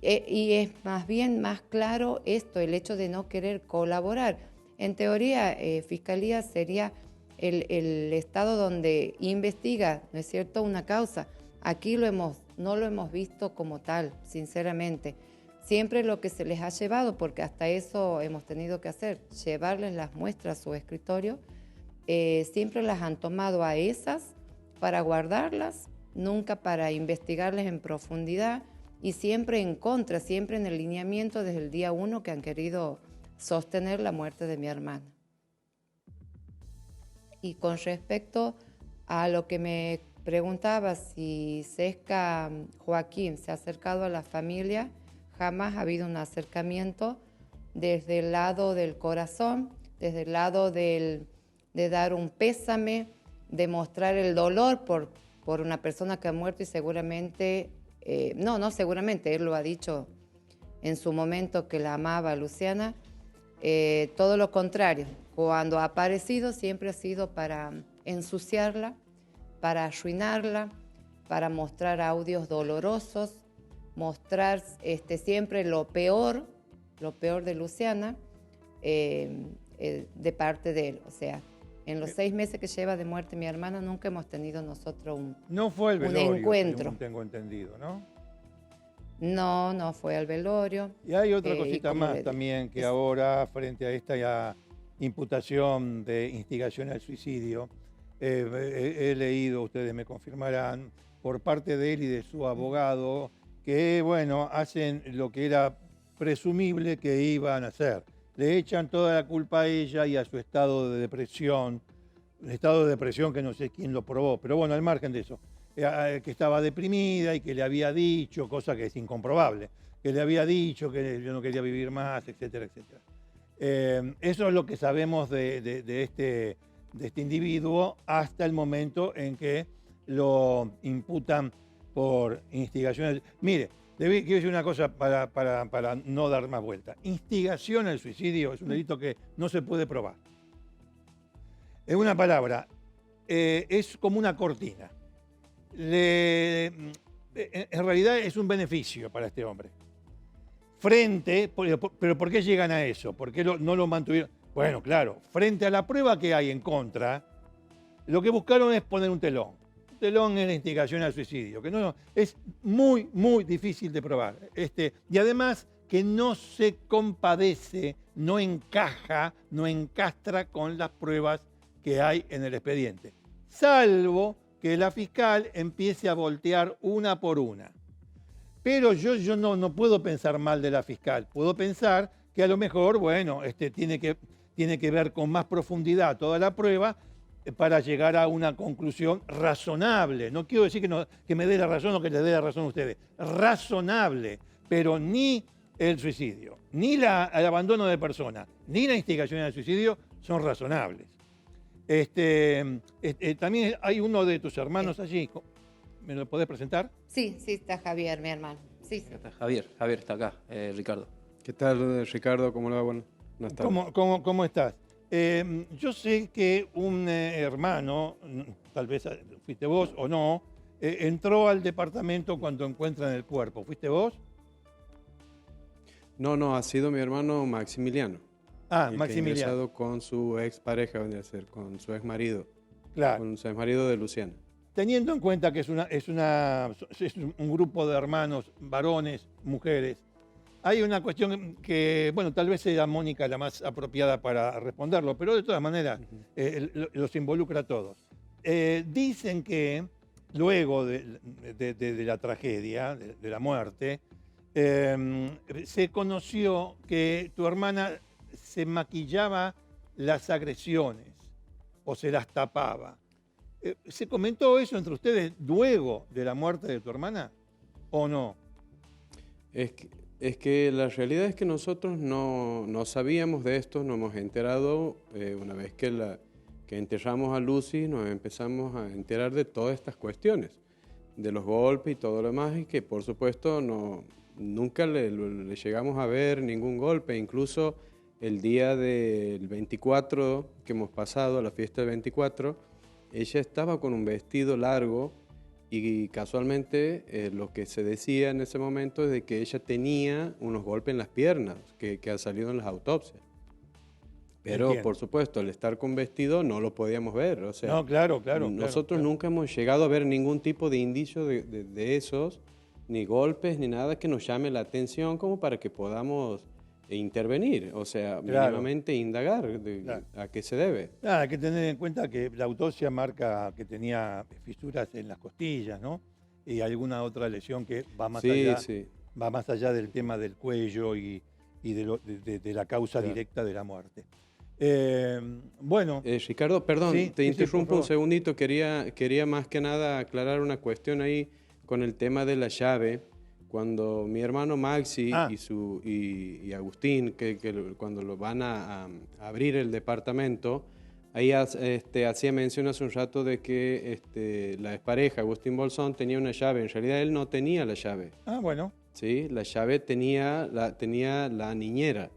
D: Y es más bien más claro esto, el hecho de no querer colaborar. En teoría, Fiscalía sería el estado donde investiga, ¿no es cierto?, una causa. Aquí no lo hemos visto como tal, sinceramente. Siempre lo que se les ha llevado, porque hasta eso hemos tenido que hacer, llevarles las muestras a su escritorio, siempre las han tomado a esas para guardarlas, nunca para investigarles en profundidad y siempre en contra, siempre en el lineamiento desde el día 1 que han querido sostener la muerte de mi hermana. Y con respecto a lo que me preguntaba si Cesca Joaquín se ha acercado a la familia, jamás ha habido un acercamiento desde el lado del corazón, desde el lado de dar un pésame, de mostrar el dolor por una persona que ha muerto y seguramente, no seguramente, él lo ha dicho en su momento que la amaba a Luciana, todo lo contrario. Cuando ha aparecido siempre ha sido para ensuciarla, para arruinarla, para mostrar audios dolorosos, mostrar siempre lo peor de Luciana de parte de él. O sea, en los 6 meses que lleva de muerte mi hermana nunca hemos tenido nosotros
A: no fue el velorio,
D: un encuentro.
A: Según tengo entendido, ¿no?
D: No fue al velorio.
A: Y hay otra cosita más también que ahora, frente a esta imputación de instigación al suicidio, he leído, ustedes me confirmarán, por parte de él y de su abogado, que, bueno, hacen lo que era presumible que iban a hacer. Le echan toda la culpa a ella y a su estado de depresión, un estado de depresión que no sé quién lo probó, pero bueno, al margen de eso, que estaba deprimida y que le había dicho, cosa que es incomprobable, que le había dicho que yo no quería vivir más, etcétera, etcétera. Eso es lo que sabemos de este individuo hasta el momento en que lo imputan por instigación. Mire, quiero decir una cosa para no dar más vuelta. Instigación al suicidio es un delito que no se puede probar. Es una palabra, es como una cortina. En realidad es un beneficio para este hombre. Pero ¿por qué llegan a eso? ¿Por qué no lo mantuvieron? Bueno, claro, frente a la prueba que hay en contra, lo que buscaron es poner un telón. Un telón es la instigación al suicidio, que es muy, muy difícil de probar. Y además que no se compadece, no encaja, no encastra con las pruebas que hay en el expediente. Salvo que la fiscal empiece a voltear una por una. Pero yo no puedo pensar mal de la fiscal. Puedo pensar que a lo mejor, bueno, tiene que ver con más profundidad toda la prueba para llegar a una conclusión razonable. No quiero decir que me dé la razón o que le dé la razón a ustedes. Razonable, pero ni el suicidio, ni el abandono de persona, ni la instigación al suicidio son razonables. También hay uno de tus hermanos allí. ¿Me lo podés presentar?
D: Sí, está Javier, mi hermano. Sí.
B: Está Javier está acá, Ricardo.
E: ¿Qué tal, Ricardo? ¿Cómo le va? Buenas tardes.
A: ¿Cómo estás? Yo sé que un hermano, tal vez fuiste vos o no, entró al departamento cuando encuentran el cuerpo. ¿Fuiste vos?
E: No, ha sido mi hermano Maximiliano.
A: Ah,
E: el que ha
A: Maximiliano.
E: ingresado con su expareja, vendría a ser, con su exmarido.
A: Claro.
E: Con su exmarido de Luciana.
A: Teniendo en cuenta que es un grupo de hermanos, varones, mujeres, hay una cuestión que, bueno, tal vez sea Mónica la más apropiada para responderlo, pero de todas maneras los involucra a todos. Dicen que luego de la tragedia, de la muerte, se conoció que tu hermana se maquillaba las agresiones o se las tapaba. ¿Se comentó eso entre ustedes luego de la muerte de tu hermana o no?
E: Es que la realidad es que nosotros no sabíamos de esto, nos hemos enterado una vez que enterramos a Lucy, nos empezamos a enterar de todas estas cuestiones, de los golpes y todo lo demás, y que por supuesto nunca le llegamos a ver ningún golpe, incluso el día del 24 que hemos pasado, la fiesta del 24, ella estaba con un vestido largo y casualmente lo que se decía en ese momento es de que ella tenía unos golpes en las piernas que han salido en las autopsias. Pero
A: Entiendo.
E: por supuesto, al estar con vestido no lo podíamos ver. O sea,
A: No, claro.
E: Nosotros nunca hemos llegado a ver ningún tipo de indicio de esos, ni golpes, ni nada que nos llame la atención como para que podamos intervenir, o sea, mínimamente indagar a qué se debe.
A: Hay que tener en cuenta que la autopsia marca que tenía fisuras en las costillas, ¿no? Y alguna otra lesión que va más allá.
E: Sí.
A: Va más allá del tema del cuello y de la causa directa de la muerte. Bueno.
E: Ricardo, perdón,
A: sí,
E: te interrumpo un
A: favor.
E: segundito. Quería más que nada aclarar una cuestión ahí con el tema de la llave. Cuando mi hermano Maxi y Agustín, cuando lo van a abrir el departamento, ahí hacía mención hace un rato de que la expareja, Agustín Bolsón, tenía una llave. En realidad él no tenía la llave.
A: Ah, bueno.
E: Sí, la llave tenía la niñera.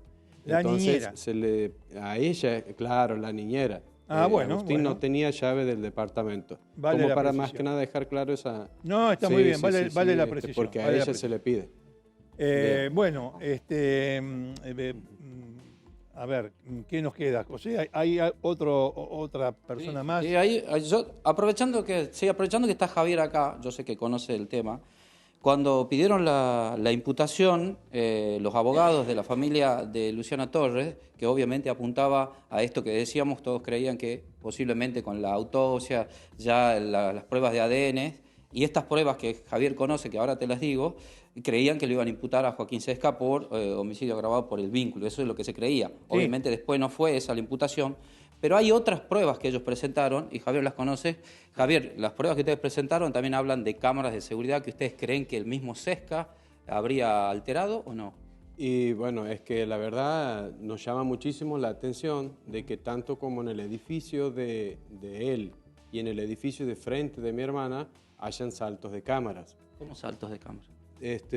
A: La
E: Entonces,
A: niñera.
E: a ella, claro, la niñera.
A: Bueno.
E: Agustín no tenía llave del departamento.
A: Vale
E: como
A: la
E: para
A: precisión.
E: más que nada dejar claro esa...
A: No, está muy bien, vale la precisión.
E: Porque a
A: vale
E: ella se le pide.
A: Bueno, a ver, ¿qué nos queda, José? ¿Hay otra persona más?
B: Sí, aprovechando que está Javier acá, yo sé que conoce el tema. Cuando pidieron la imputación, los abogados de la familia de Luciana Torres, que obviamente apuntaba a esto que decíamos, todos creían que posiblemente con la autopsia, ya las pruebas de ADN y estas pruebas que Javier conoce, que ahora te las digo, creían que le iban a imputar a Joaquín Sesca por homicidio agravado por el vínculo. Eso es lo que se creía. Sí. Obviamente después no fue esa la imputación. Pero hay otras pruebas que ellos presentaron, y Javier las conoce. Javier, las pruebas que ustedes presentaron también hablan de cámaras de seguridad que ustedes creen que el mismo Sesca habría alterado o no.
E: Y bueno, es que la verdad nos llama muchísimo la atención de que tanto como en el edificio de él y en el edificio de frente de mi hermana hayan saltos de cámaras.
B: ¿Cómo saltos de cámara?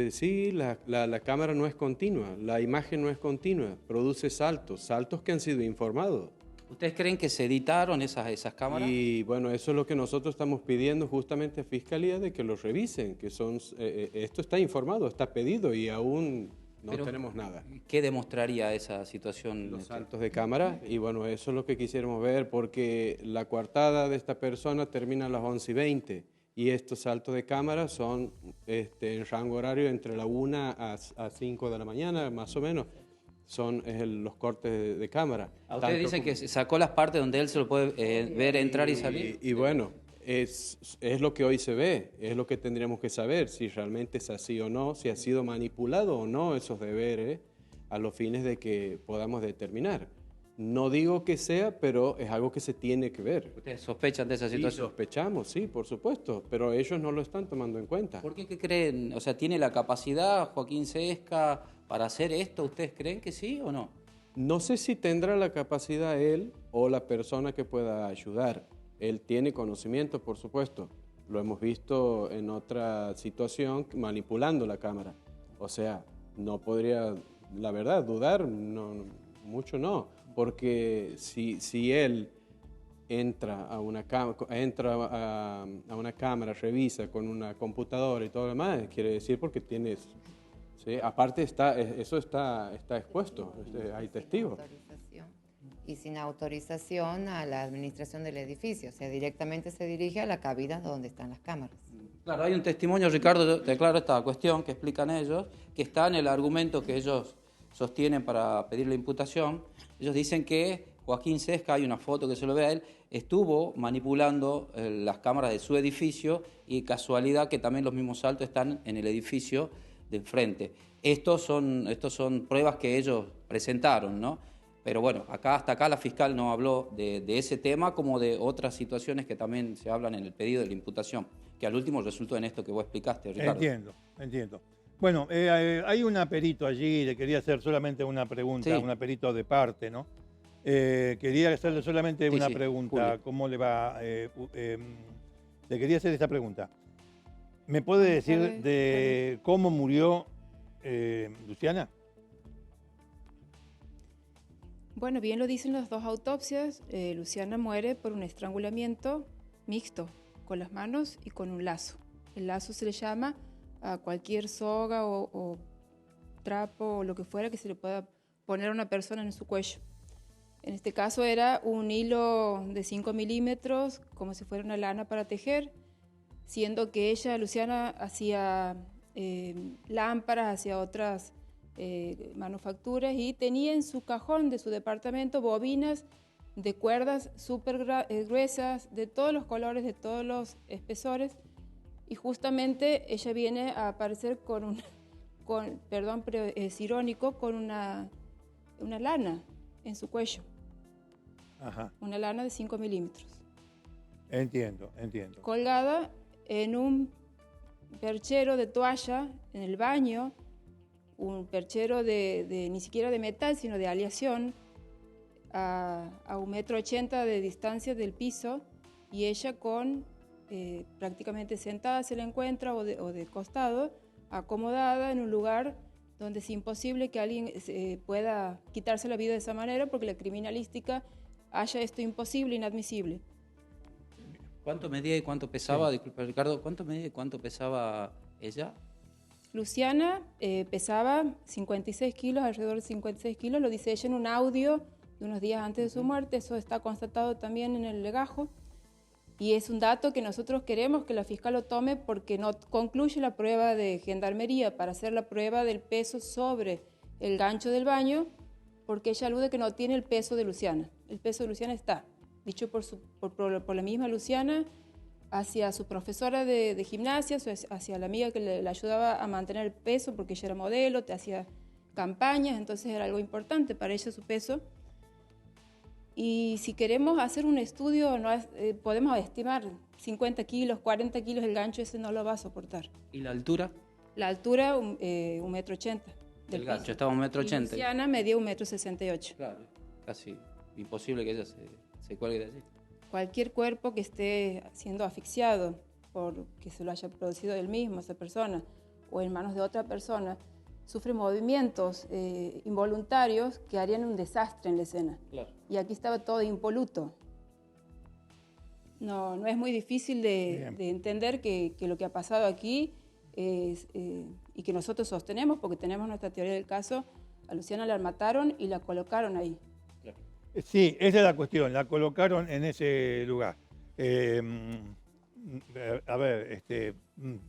E: Sí, la cámara no es continua, la imagen no es continua, produce saltos que han sido informados.
B: ¿Ustedes creen que se editaron esas cámaras?
E: Y bueno, eso es lo que nosotros estamos pidiendo justamente a Fiscalía, de que lo revisen, que esto está informado, está pedido y aún no tenemos nada.
B: ¿Qué demostraría esa situación?
E: Los saltos de cámara, y bueno, eso es lo que quisiéramos ver, porque la coartada de esta persona termina a las 11:20 y estos saltos de cámara son en rango horario entre la 1 a 5 de la mañana, más o menos. Son los cortes de cámara.
B: ¿A ustedes dicen que sacó las partes donde él se lo puede ver entrar y salir?
E: Y bueno, es lo que hoy se ve, es lo que tendríamos que saber, si realmente es así o no, si ha sido manipulado o no esos deberes a los fines de que podamos determinar. No digo que sea, pero es algo que se tiene que ver.
B: ¿Ustedes sospechan de esa situación?
E: Sí, sospechamos, sí, por supuesto, pero ellos no lo están tomando en cuenta.
B: ¿Por qué creen? O sea, ¿tiene la capacidad Joaquín Sesca para hacer esto? ¿Ustedes creen que sí o no?
E: No sé si tendrá la capacidad él o la persona que pueda ayudar. Él tiene conocimiento, por supuesto. Lo hemos visto en otra situación manipulando la cámara. O sea, no podría, la verdad, dudar, no, mucho no. Porque si él entra a una cámara, revisa con una computadora y todo lo demás, quiere decir porque tienes... Sí, aparte eso está expuesto, hay testigos.
D: y sin autorización a la administración del edificio. O sea, directamente se dirige a la cabina donde están las cámaras.
B: Claro, hay un testimonio, Ricardo, de claro esta cuestión que explican ellos, que está en el argumento que ellos sostienen para pedir la imputación. Ellos dicen que Joaquín Sesca, hay una foto que se lo ve a él, estuvo manipulando las cámaras de su edificio y casualidad que también los mismos saltos están en el edificio de enfrente. Estos son pruebas que ellos presentaron, ¿no? Pero bueno, hasta acá la fiscal no habló de ese tema como de otras situaciones que también se hablan en el pedido de la imputación, que al último resultó en esto que vos explicaste, Ricardo.
A: Entiendo. Bueno, hay un perito allí, le quería hacer solamente una pregunta,
B: Sí.
A: un perito de parte, ¿no? Quería hacerle solamente una pregunta,
B: Julio.
A: ¿cómo le va? Le quería hacer esta pregunta. ¿Me puede decir de cómo murió Luciana?
F: Bueno, bien lo dicen las dos autopsias. Luciana muere por un estrangulamiento mixto, con las manos y con un lazo. El lazo se le llama a cualquier soga o trapo o lo que fuera que se le pueda poner a una persona en su cuello. En este caso era un hilo de 5 milímetros, como si fuera una lana para tejer, siendo que ella, Luciana, hacía lámparas, hacía otras manufacturas y tenía en su cajón de su departamento bobinas de cuerdas súper gruesas, de todos los colores, de todos los espesores, y justamente ella viene a aparecer perdón, pero es irónico, con una lana en su cuello.
A: Ajá.
F: Una lana de 5 milímetros.
A: Entiendo.
F: Colgada en un perchero de toalla en el baño, un perchero ni siquiera de metal, sino de aleación, a 1,80 m de distancia del piso, y ella prácticamente sentada se la encuentra o de costado, acomodada en un lugar donde es imposible que alguien pueda quitarse la vida de esa manera, porque la criminalística haya esto imposible, inadmisible.
B: ¿Cuánto medía y cuánto pesaba? Sí. Disculpa, Ricardo, ¿cuánto medía y cuánto pesaba ella?
F: Luciana pesaba 56 kilos, alrededor de 56 kilos, lo dice ella en un audio de unos días antes de su muerte, eso está constatado también en el legajo, y es un dato que nosotros queremos que la fiscal lo tome porque no concluye la prueba de gendarmería para hacer la prueba del peso sobre el gancho del baño, porque ella alude que no tiene el peso de Luciana. El peso de Luciana está, dicho por la misma Luciana, hacia su profesora de gimnasia, hacia la amiga que le ayudaba a mantener el peso, porque ella era modelo, te hacía campañas, entonces era algo importante para ella su peso. Y si queremos hacer un estudio, podemos estimar 50 kilos, 40 kilos, el gancho ese no lo va a soportar.
B: ¿Y la altura?
F: La altura, 1,80 m.
B: El gancho estaba 1,80 m.
F: Luciana medía 1,68 m.
B: Claro, casi imposible que ella se cuelgue de allí.
F: Cualquier cuerpo que esté siendo asfixiado por que se lo haya producido él mismo, esa persona, o en manos de otra persona, sufre movimientos involuntarios que harían un desastre en la escena.
B: Claro.
F: Y aquí estaba todo impoluto. No es muy difícil de entender que lo que ha pasado aquí y que nosotros sostenemos, porque tenemos nuestra teoría del caso, a Luciana la mataron y la colocaron ahí.
A: Sí, esa es la cuestión, la colocaron en ese lugar. A ver,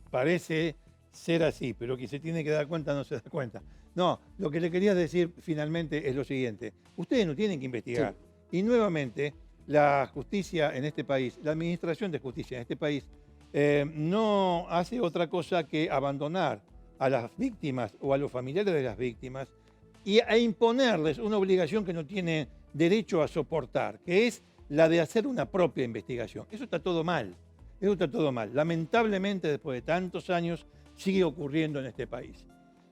A: parece ser así, pero que se tiene que dar cuenta no se da cuenta. No, lo que le quería decir finalmente es lo siguiente. Ustedes no tienen que investigar. Sí. Y nuevamente, la justicia en este país, la administración de justicia en este país, no hace otra cosa que abandonar a las víctimas o a los familiares de las víctimas e imponerles una obligación que no tienen derecho a soportar, que es la de hacer una propia investigación. Eso está todo mal. Eso está todo mal. Lamentablemente, después de tantos años, sigue ocurriendo en este país.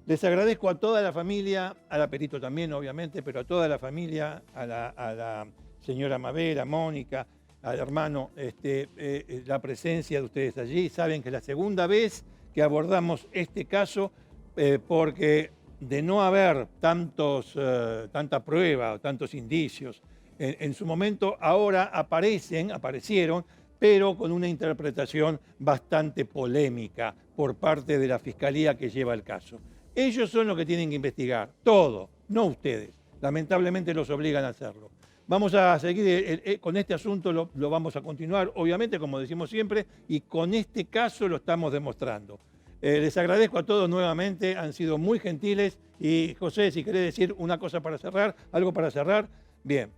A: Les agradezco a toda la familia, a la perito también, obviamente, pero a toda la familia, a la señora Mabel, a Mónica, al hermano, la presencia de ustedes allí. Saben que es la segunda vez que abordamos este caso porque de no haber tanta prueba o tantos indicios en su momento, ahora aparecieron, pero con una interpretación bastante polémica por parte de la fiscalía que lleva el caso. Ellos son los que tienen que investigar, todo, no ustedes. Lamentablemente los obligan a hacerlo. Vamos a seguir con este asunto, lo vamos a continuar, obviamente, como decimos siempre, y con este caso lo estamos demostrando. Les agradezco a todos nuevamente, han sido muy gentiles. Y José, si querés decir una cosa para cerrar, algo para cerrar, bien.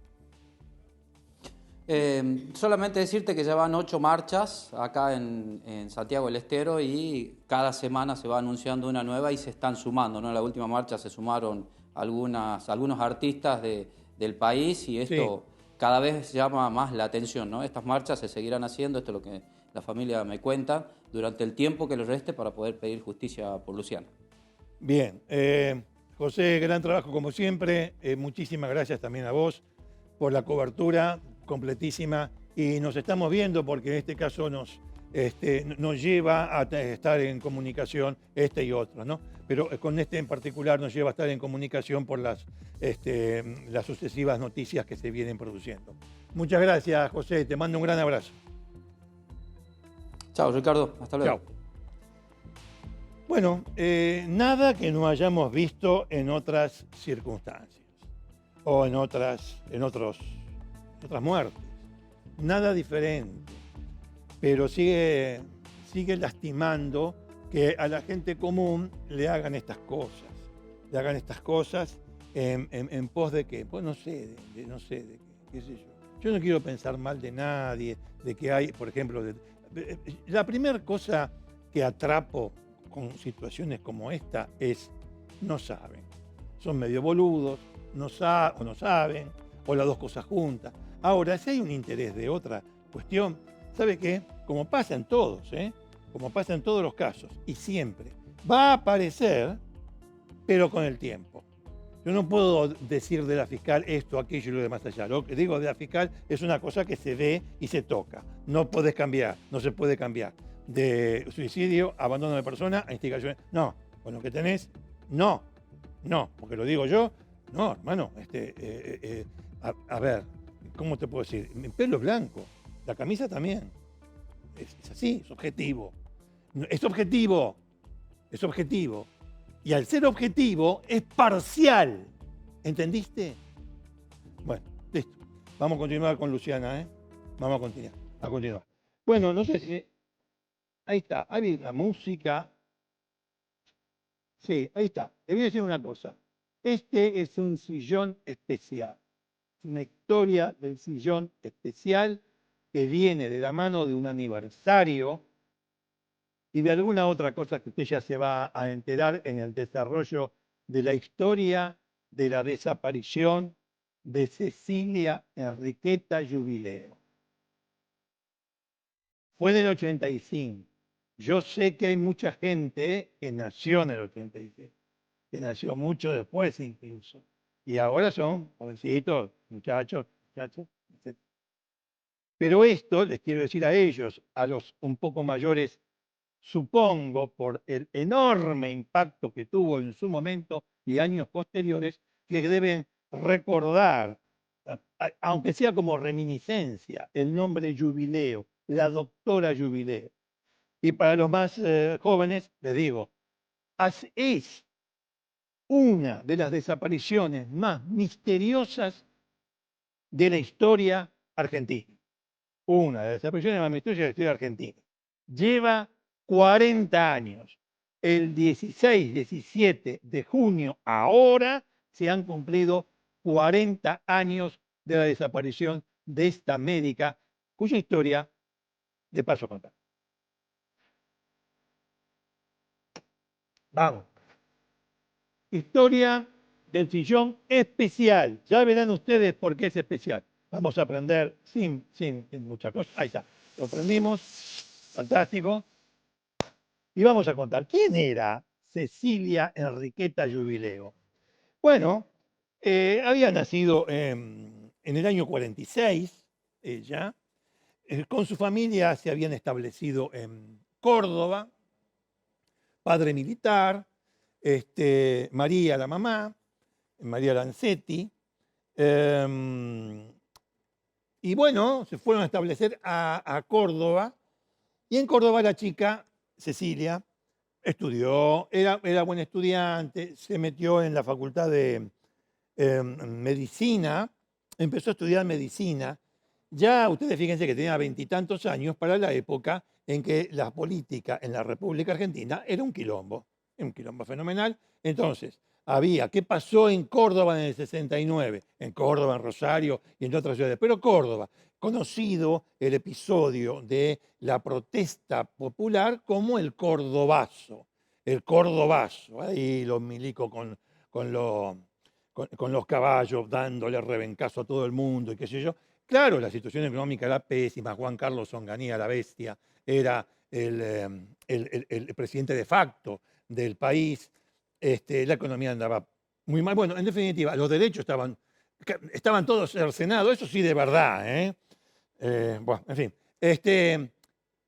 B: Solamente decirte que ya van 8 marchas acá en Santiago del Estero y cada semana se va anunciando una nueva y se están sumando, ¿no? En la última marcha se sumaron algunos artistas del país y esto cada vez llama más la atención, ¿no? Estas marchas se seguirán haciendo, esto es lo que la familia me cuenta, durante el tiempo que les reste para poder pedir justicia por Luciana.
A: Bien, José, gran trabajo como siempre, muchísimas gracias también a vos por la cobertura completísima y nos estamos viendo porque en este caso nos lleva a estar en comunicación y otro, ¿no? Pero con este en particular nos lleva a estar en comunicación por las sucesivas noticias que se vienen produciendo. Muchas gracias, José, te mando un gran abrazo.
B: Chao, Ricardo, hasta luego.
A: Chao. Bueno, nada que no hayamos visto en otras circunstancias o en otras muertes. Nada diferente. Pero sigue lastimando que a la gente común le hagan estas cosas. Le hagan estas cosas en pos de qué. Pues no sé de qué sé yo. Yo no quiero pensar mal de nadie, de que hay, por ejemplo, la primera cosa que atrapo con situaciones como esta es no saben. Son medio boludos, no saben, o las dos cosas juntas. Ahora, si hay un interés de otra cuestión, ¿sabe qué? Como pasa en todos, como pasa en todos los casos, y siempre, va a aparecer, pero con el tiempo. Yo no puedo decir de la fiscal esto, aquello y lo demás allá. Lo que digo de la fiscal es una cosa que se ve y se toca. No podés cambiar, no se puede cambiar. De suicidio, abandono de persona, a instigación. No, con lo que tenés, no, porque lo digo yo, no, hermano. A ver, ¿cómo te puedo decir? Mi pelo es blanco, la camisa también. Es así, es objetivo. Es objetivo. Y al ser objetivo es parcial. ¿Entendiste? Bueno, listo. Vamos a continuar con Luciana, Vamos a continuar. Bueno, no sé si... Ahí está, ahí la música. Sí, ahí está. Te voy a decir una cosa. Este es un sillón especial. Una historia del sillón especial que viene de la mano de un aniversario y de alguna otra cosa que usted ya se va a enterar en el desarrollo de la historia de la desaparición de Cecilia Enriqueta Jubileo. Fue en el 85. Yo sé que hay mucha gente que nació en el 86, que nació mucho después incluso, y ahora son jovencitos, muchachos, etc. Pero esto les quiero decir a ellos, a los un poco mayores, supongo, por el enorme impacto que tuvo en su momento y años posteriores, que deben recordar, aunque sea como reminiscencia, el nombre Jubileo, la doctora Jubileo. Y para los más jóvenes, les digo, es una de las desapariciones más misteriosas de la historia argentina. Una de las desapariciones más misteriosas de la historia argentina. Lleva 40 años. El 16, 17 de junio, ahora, se han cumplido 40 años de la desaparición de esta médica, cuya historia de paso a contar. Vamos. Historia del sillón especial. Ya verán ustedes por qué es especial. Vamos a aprender sin mucha cosa. Ahí está. Lo aprendimos. Fantástico. Y vamos a contar. ¿Quién era Cecilia Enriqueta Jubileo? Bueno, había nacido en el año 46, ella. Con su familia se habían establecido en Córdoba. Padre militar, María la mamá, María Lancetti. Y bueno, se fueron a establecer a Córdoba. Y en Córdoba la chica, Cecilia, estudió, era buena estudiante, se metió en la facultad de medicina empezó a estudiar medicina. Ya ustedes fíjense que tenía 20 y tantos años para la época en que la política en la República Argentina era un quilombo fenomenal. Entonces, ¿qué pasó en Córdoba en el 69? En Córdoba, en Rosario y en otras ciudades. Pero Córdoba, conocido el episodio de la protesta popular como el Cordobazo. El Cordobazo, ahí los milicos con los caballos dándole rebencazo a todo el mundo y qué sé yo. Claro, la situación económica era pésima. Juan Carlos Onganía, la bestia, era el presidente de facto del país. La economía andaba muy mal. Bueno, en definitiva, los derechos estaban todos cercenados, eso sí de verdad. Bueno, en fin.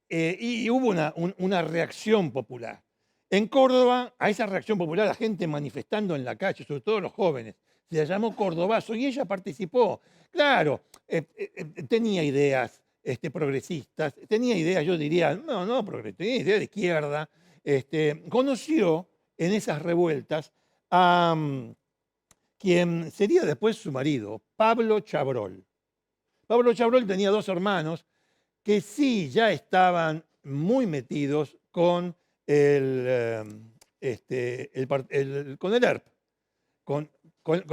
A: Y hubo una reacción popular. En Córdoba, a esa reacción popular, la gente manifestando en la calle, sobre todo los jóvenes, se la llamó Cordobazo y ella participó. Claro, tenía ideas progresistas, tenía ideas, yo diría, no progresistas, tenía ideas de izquierda. Conoció en esas revueltas a quien sería después su marido, Pablo Chabrol. Pablo Chabrol tenía dos hermanos que sí ya estaban muy metidos con con el ERP, con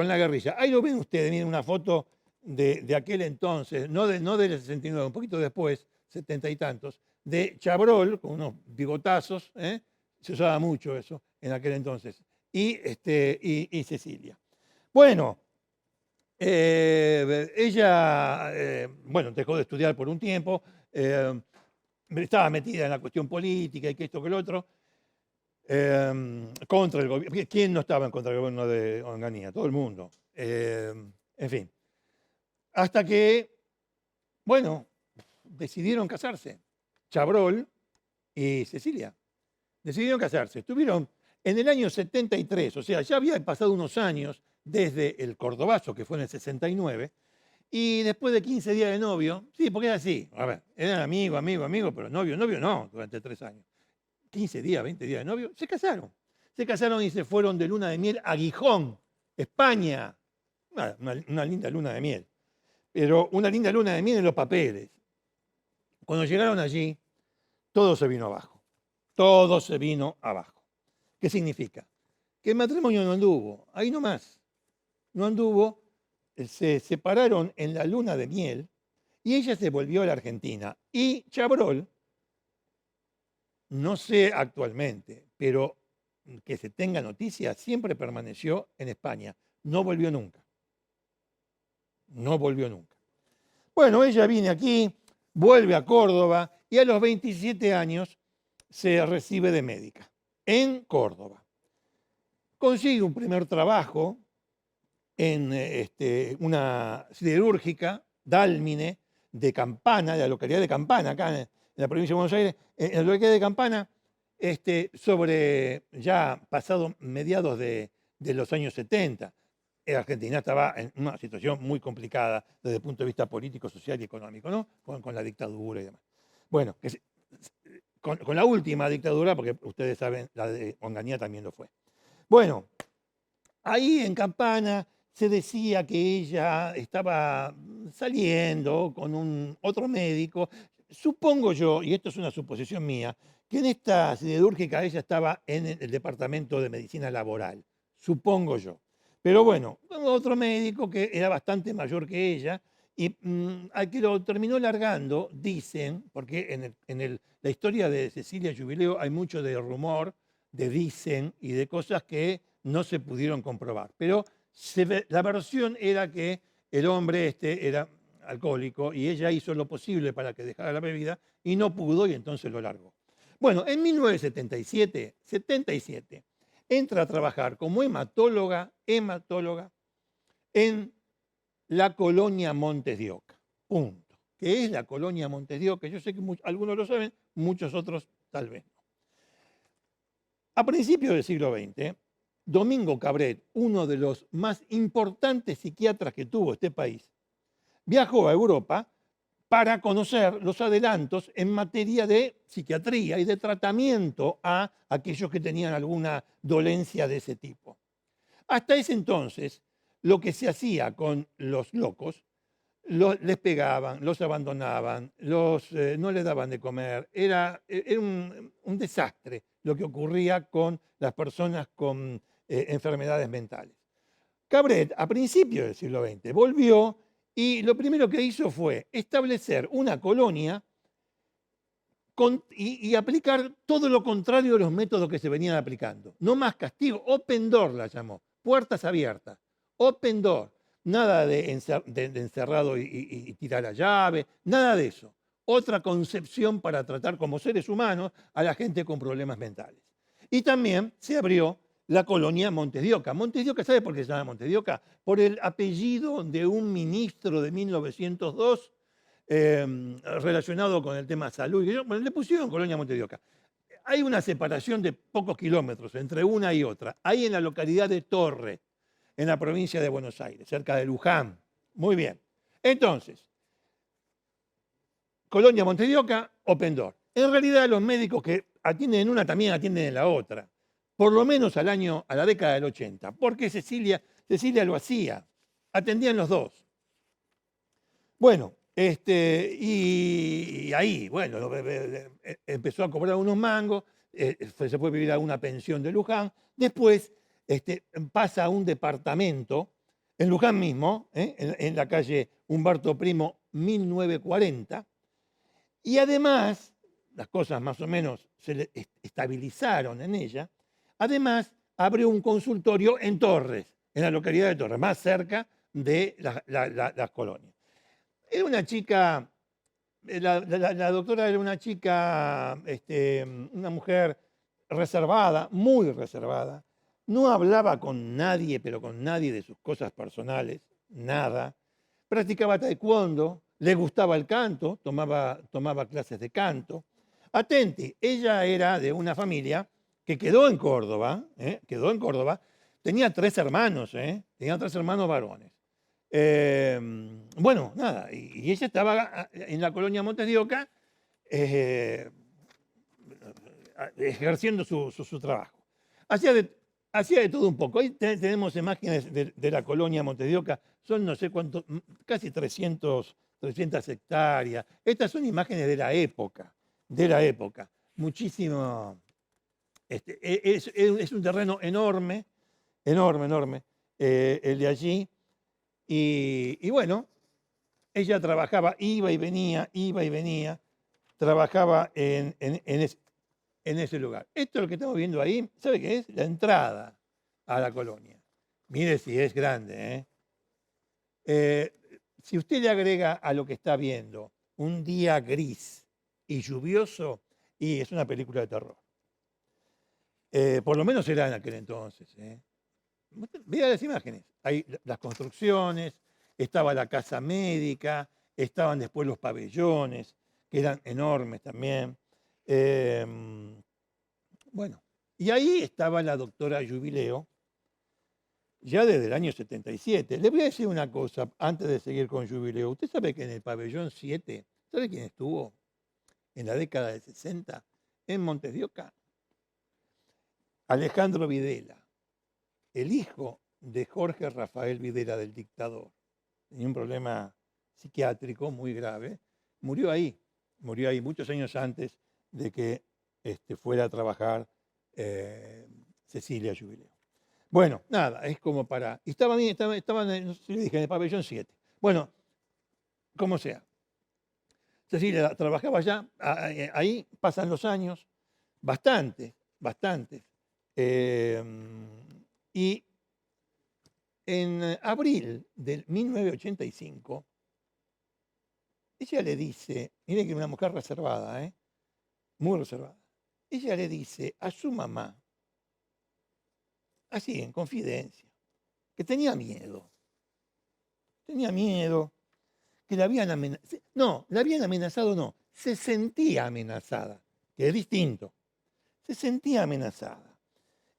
A: la guerrilla. Ahí lo ven ustedes, miren una foto de aquel entonces, no del 69, un poquito después, 70 y tantos, de Chabrol, con unos bigotazos, se usaba mucho eso en aquel entonces, y Cecilia. Bueno, ella, bueno, dejó de estudiar por un tiempo, estaba metida en la cuestión política y que esto que lo otro, contra el gobierno. ¿Quién no estaba en contra del gobierno de Onganía? Todo el mundo. En fin. Hasta que, bueno, decidieron casarse. Chabrol y Cecilia. Decidieron casarse. Estuvieron en el año 73, o sea, ya había pasado unos años desde el Cordobazo, que fue en el 69, y después de 15 días de novio, sí, porque era así, a ver, eran amigo, pero novio no, durante 3 años. 15 días, 20 días de novio, se casaron. Se casaron y se fueron de luna de miel a Gijón, España. Una linda luna de miel. Pero una linda luna de miel en los papeles. Cuando llegaron allí, todo se vino abajo. Todo se vino abajo. ¿Qué significa? Que el matrimonio no anduvo, ahí nomás. No anduvo, se separaron en la luna de miel y ella se volvió a la Argentina. Y Chabrol, no sé actualmente, pero que se tenga noticia, siempre permaneció en España. No volvió nunca. No volvió nunca. Bueno, ella viene aquí, vuelve a Córdoba y a los 27 años se recibe de médica en Córdoba. Consigue un primer trabajo en una siderúrgica, Dálmine, de Campana, de la localidad de Campana, acá en la provincia de Buenos Aires, en la localidad de Campana, sobre ya pasado mediados de los años 70. Argentina estaba en una situación muy complicada desde el punto de vista político, social y económico, ¿no? Con la dictadura y demás. Bueno, con la última dictadura, porque ustedes saben, la de Onganía también lo fue. Bueno, ahí en Campana se decía que ella estaba saliendo con otro médico. Supongo yo, y esto es una suposición mía, que en esta siderúrgica ella estaba en el departamento de medicina laboral. Supongo yo. Pero bueno, otro médico que era bastante mayor que ella y al que lo terminó largando, dicen, porque en la historia de Cecilia Jubileo hay mucho de rumor, de dicen y de cosas que no se pudieron comprobar. Pero la versión era que el hombre era alcohólico y ella hizo lo posible para que dejara la bebida y no pudo y entonces lo largó. Bueno, en 1977, entra a trabajar como hematóloga en la colonia Montes de Oca. Punto. ¿Qué es la colonia Montes de Oca? Yo sé que algunos lo saben, muchos otros tal vez no. A principios del siglo XX, Domingo Cabret, uno de los más importantes psiquiatras que tuvo este país, viajó a Europa para conocer los adelantos en materia de psiquiatría y de tratamiento a aquellos que tenían alguna dolencia de ese tipo. Hasta ese entonces, lo que se hacía con los locos, les pegaban, los abandonaban, no les daban de comer. Era un desastre lo que ocurría con las personas con enfermedades mentales. Cabret, a principios del siglo XX, volvió y lo primero que hizo fue establecer una colonia y aplicar todo lo contrario de los métodos que se venían aplicando. No más castigo, open door la llamó, puertas abiertas, open door. Nada de encerrado y tirar la llave, nada de eso. Otra concepción para tratar como seres humanos a la gente con problemas mentales. Y también se abrió la colonia Montes de Oca. Montes de Oca, ¿sabe por qué se llama Montes de Oca? Por el apellido de un ministro de 1902 relacionado con el tema salud. Le pusieron colonia Montes de Oca. Hay una separación de pocos kilómetros entre una y otra. Ahí en la localidad de Torre, en la provincia de Buenos Aires, cerca de Luján. Muy bien. Entonces, colonia Montes de Oca, open door. En realidad los médicos que atienden en una también atienden en la otra. Por lo menos a la década del 80. Porque Cecilia lo hacía. Atendían los dos. Bueno, y ahí, bueno, empezó a cobrar unos mangos, se fue a vivir a una pensión de Luján. Después pasa a un departamento, en Luján mismo, en la calle Humberto Primo, 1940. Y además, las cosas más o menos se le estabilizaron en ella. Además, abrió un consultorio en Torres, en la localidad de Torres, más cerca de las colonias. Era una chica, la doctora era una chica, una mujer reservada, muy reservada. No hablaba con nadie, pero con nadie de sus cosas personales, nada. Practicaba taekwondo, le gustaba el canto, tomaba clases de canto. Atenti, ella era de una familia que quedó en Córdoba, tenía 3 hermanos, tenía 3 hermanos varones. Bueno, nada, y ella estaba en la colonia Montes de Oca ejerciendo su trabajo. Hacía de todo un poco. Ahí tenemos imágenes de la colonia Montes de Oca, son no sé cuántos, casi 300 hectáreas. Estas son imágenes de la época. Muchísimo. Es un terreno enorme, el de allí. Y bueno, ella trabajaba, iba y venía, trabajaba en ese lugar. Esto es lo que estamos viendo ahí, ¿sabe qué es? La entrada a la colonia. Mire si es grande, si usted le agrega a lo que está viendo un día gris y lluvioso, y es una película de terror. Por lo menos era en aquel entonces. Vea las imágenes. Hay las construcciones, estaba la casa médica, estaban después los pabellones, que eran enormes también. Bueno, y ahí estaba la doctora Jubileo, ya desde el año 77. Le voy a decir una cosa antes de seguir con Jubileo. Usted sabe que en el pabellón 7, ¿sabe quién estuvo en la década del 60 en Montes de Oca? Alejandro Videla, el hijo de Jorge Rafael Videla, del dictador. Tenía un problema psiquiátrico muy grave. Murió ahí muchos años antes de que fuera a trabajar Cecilia Jubileo. Bueno, nada, es como para... Estaban, no sé si le dije, en el pabellón 7. Bueno, como sea. Cecilia trabajaba allá, ahí pasan los años, bastantes. Y en abril del 1985, ella le dice, mire que una mujer reservada, muy reservada, ella le dice a su mamá, así en confidencia, que tenía miedo, que la habían amenazado, no, se sentía amenazada, que es distinto, se sentía amenazada.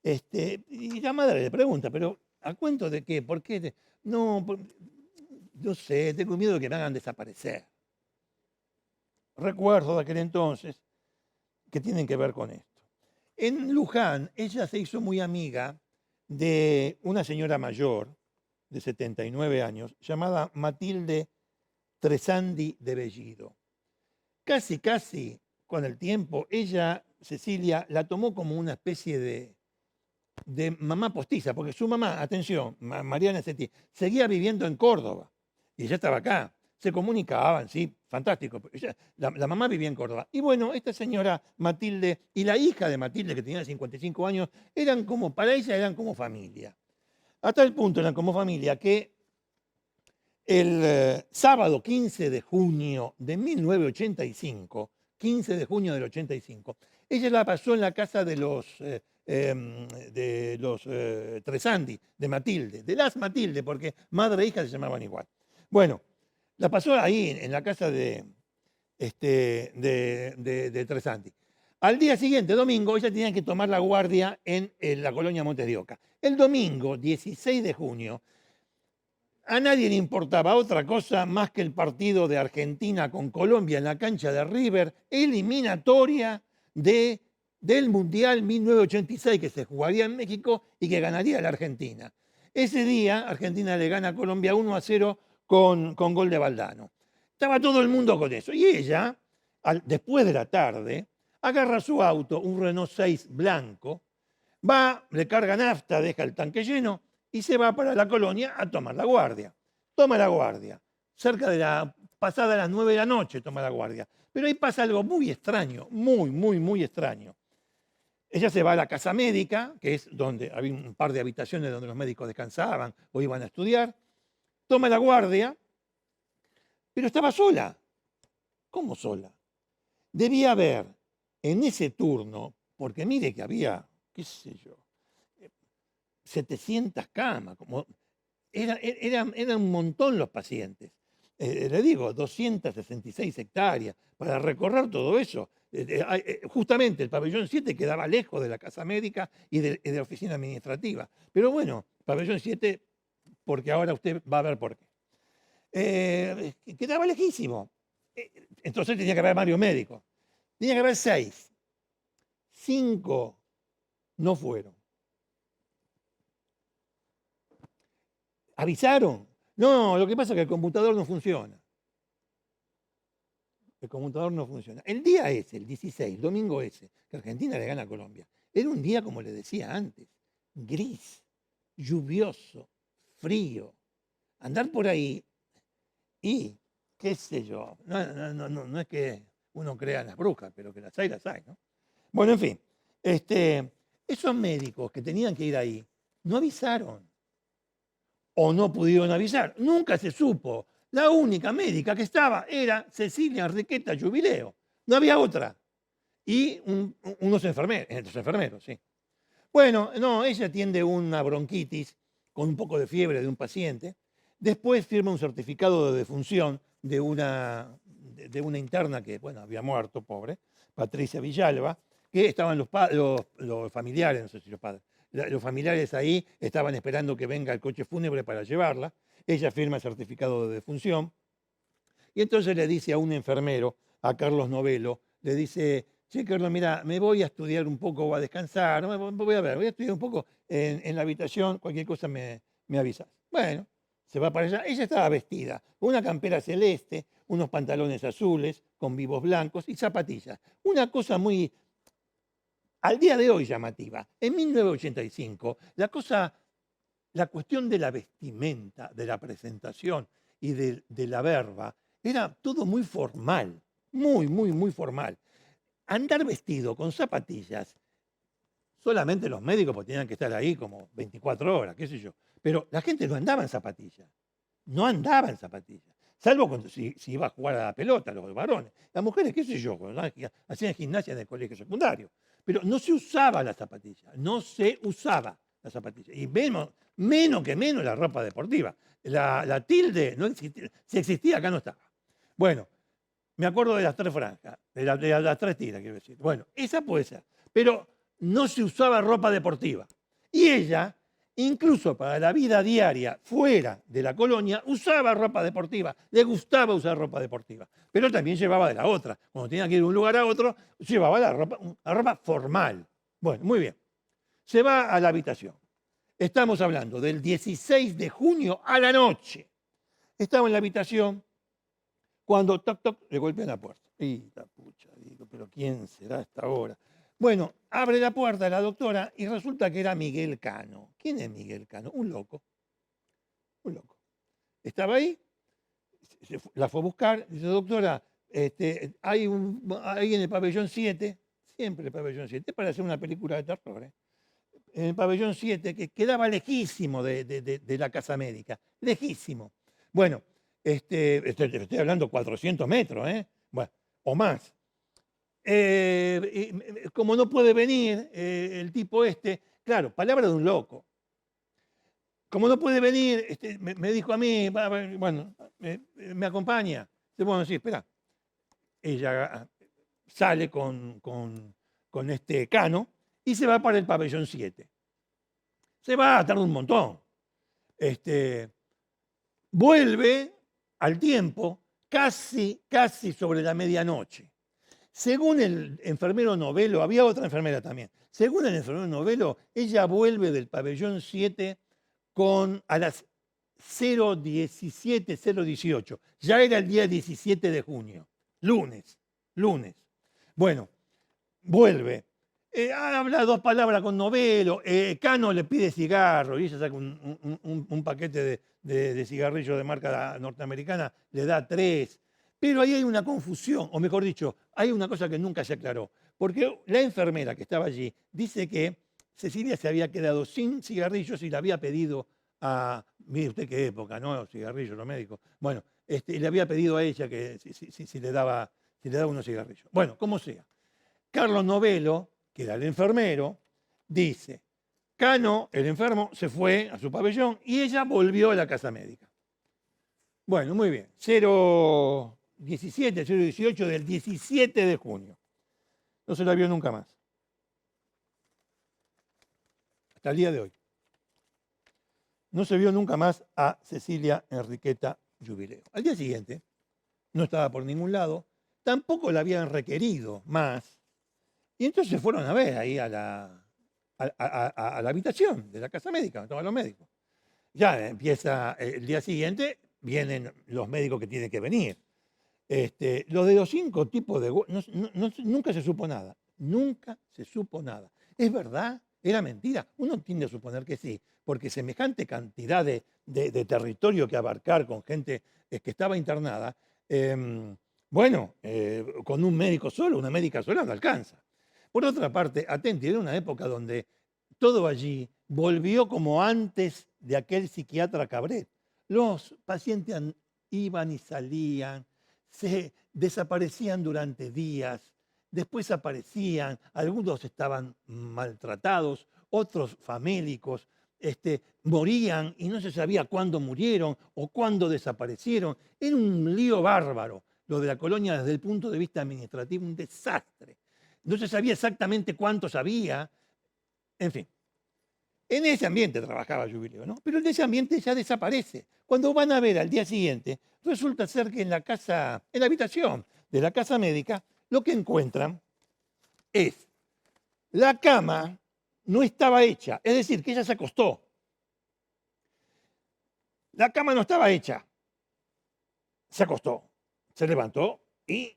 A: Y la madre le pregunta, pero ¿a cuento de qué? ¿Por qué? No sé, tengo miedo de que me hagan desaparecer. Recuerdos de aquel entonces que tienen que ver con esto. En Luján, ella se hizo muy amiga de una señora mayor, de 79 años, llamada Matilde Tresandi de Bellido. Casi, casi con el tiempo, ella, Cecilia, la tomó como una especie de mamá postiza, porque su mamá, atención, Mariana Setti, seguía viviendo en Córdoba y ella estaba acá. Se comunicaban, sí, fantástico. La mamá vivía en Córdoba. Y bueno, esta señora Matilde y la hija de Matilde, que tenía 55 años, para ella eran como familia. A tal punto eran como familia que el sábado 15 de junio de 1985, 15 de junio del 85, ella la pasó en la casa de los Tresandi, de Matilde, de las Matilde, porque madre e hija se llamaban igual. Bueno, la pasó ahí en la casa de Tresandi. Al día siguiente, domingo, ella tenía que tomar la guardia en la colonia Montes de Oca. El domingo, 16 de junio, a nadie le importaba otra cosa más que el partido de Argentina con Colombia en la cancha de River, eliminatoria del Mundial 1986 que se jugaría en México y que ganaría la Argentina. Ese día Argentina le gana a Colombia 1-0 con gol de Valdano. Estaba todo el mundo con eso. Y ella, después de la tarde, agarra su auto, un Renault 6 blanco, va, le carga nafta, deja el tanque lleno y se va para la colonia a tomar la guardia. Toma la guardia. Pasada las 9 de la noche toma la guardia. Pero ahí pasa algo muy extraño, muy extraño. Ella se va a la casa médica, que es donde había un par de habitaciones donde los médicos descansaban o iban a estudiar. Toma la guardia, pero estaba sola. ¿Cómo sola? Debía haber en ese turno, porque mire que había, qué sé yo, 700 camas, eran un montón los pacientes. Le digo, 266 hectáreas, para recorrer todo eso. Justamente el pabellón 7 quedaba lejos de la casa médica y de la oficina administrativa. Pero bueno, pabellón 7, porque ahora usted va a ver por qué. Quedaba lejísimo. Entonces tenía que haber varios médicos. Tenía que haber 6. 5 no fueron. ¿Avisaron? No, lo que pasa es que el computador no funciona. El computador no funciona. El día ese, el 16, domingo ese, que Argentina le gana a Colombia, era un día, como le decía antes, gris, lluvioso, frío. Andar por ahí y, qué sé yo, no es que uno crea en las brujas, pero que las hay, ¿no? Bueno, en fin, esos médicos que tenían que ir ahí no avisaron. O no pudieron avisar. Nunca se supo. La única médica que estaba era Cecilia Enriqueta Jubileo. No había otra. Y unos enfermeros, sí. Bueno, no, ella atiende una bronquitis con un poco de fiebre de un paciente. Después firma un certificado de defunción de una interna que, bueno, había muerto, pobre, Patricia Villalba, que estaban los familiares, no sé si los padres. Los familiares ahí estaban esperando que venga el coche fúnebre para llevarla. Ella firma el certificado de defunción. Y entonces le dice a un enfermero, a Carlos Novelo, le dice, che, Carlos, mira, me voy a estudiar un poco o a descansar. Voy a estudiar un poco en la habitación, cualquier cosa me avisas. Bueno, se va para allá. Ella estaba vestida con una campera celeste, unos pantalones azules, con vivos blancos y zapatillas. Una cosa muy... al día de hoy llamativa. En 1985, la cuestión de la vestimenta, de la presentación y de la verba, era todo muy formal, muy formal. Andar vestido con zapatillas, solamente los médicos pues, tenían que estar ahí como 24 horas, qué sé yo. Pero la gente no andaba en zapatillas, salvo cuando si iba a jugar a la pelota, los varones. Las mujeres, qué sé yo, hacían gimnasia en el colegio secundario. Pero no se usaba la zapatilla, Y menos que la ropa deportiva. La tilde, no existía, si existía, acá no estaba. Bueno, me acuerdo de las 3 franjas, de las 3 tiras, quiero decir. Bueno, esa puede ser. Pero no se usaba ropa deportiva. Y ella, incluso para la vida diaria, fuera de la colonia, usaba ropa deportiva. Le gustaba usar ropa deportiva. Pero también llevaba de la otra. Cuando tenía que ir de un lugar a otro, llevaba la ropa formal. Bueno, muy bien. Se va a la habitación. Estamos hablando del 16 de junio a la noche. Estaba en la habitación cuando toc, toc, le golpean la puerta. Y la pucha, digo, pero ¿quién será a esta hora? Bueno, abre la puerta la doctora y resulta que era Miguel Cano. ¿Quién es Miguel Cano? Un loco. Un loco. Estaba ahí, la fue a buscar, dice, doctora, hay en el pabellón 7, siempre el pabellón 7, para hacer una película de terror, en el pabellón 7, que quedaba lejísimo de la Casa Médica, lejísimo. Bueno, estoy hablando 400 metros, bueno, o más. Como no puede venir el tipo claro, palabra de un loco. Como no puede venir, me dijo a mí, bueno, me acompaña. Bueno, sí, espera. Ella sale con este Cano y se va para el pabellón 7. Se va a tardar un montón. Vuelve al tiempo casi sobre la medianoche. Según el enfermero Novelo, había otra enfermera también. Según el enfermero Novelo, ella vuelve del pabellón 7 a las 0:17, 0:18. Ya era el día 17 de junio, lunes. Bueno, vuelve. Habla 2 palabras con Novelo. Cano le pide cigarro y ella saca un paquete de cigarrillos de marca norteamericana, le da 3. Pero ahí hay una confusión, o mejor dicho, hay una cosa que nunca se aclaró. Porque la enfermera que estaba allí dice que Cecilia se había quedado sin cigarrillos y le había pedido mire usted qué época, ¿no? Los cigarrillos, los médicos. Bueno, le había pedido a ella que si le daba unos cigarrillos. Bueno, como sea. Carlos Novelo, que era el enfermero, dice, Cano, el enfermo, se fue a su pabellón y ella volvió a la Casa Médica. Bueno, muy bien. 0:17, 0:18 del 17 de junio. No se la vio nunca más. Hasta el día de hoy. No se vio nunca más a Cecilia Enriqueta Jubileo. Al día siguiente, no estaba por ningún lado, tampoco la habían requerido más, y entonces se fueron a ver ahí a la habitación de la Casa Médica, donde estaban los médicos. Ya empieza el día siguiente, vienen los médicos que tienen que venir. Lo de los 5 tipos de... nunca se supo nada. Nunca se supo nada. ¿Es verdad? ¿Era mentira? Uno tiende a suponer que sí, porque semejante cantidad de territorio que abarcar con gente que estaba internada, con un médico solo, una médica sola no alcanza. Por otra parte, atenti, era una época donde todo allí volvió como antes de aquel psiquiatra Cabret. Los pacientes iban y salían, se desaparecían durante días, después aparecían, algunos estaban maltratados, otros famélicos, morían y no se sabía cuándo murieron o cuándo desaparecieron. Era un lío bárbaro lo de la colonia desde el punto de vista administrativo, un desastre. No se sabía exactamente cuántos había, en fin. En ese ambiente trabajaba Jubileo, ¿no? Pero de ese ambiente ya desaparece. Cuando van a ver al día siguiente, resulta ser que en la habitación de la Casa Médica, lo que encuentran es la cama no estaba hecha, es decir, que ella se acostó. La cama no estaba hecha. Se acostó, se levantó y...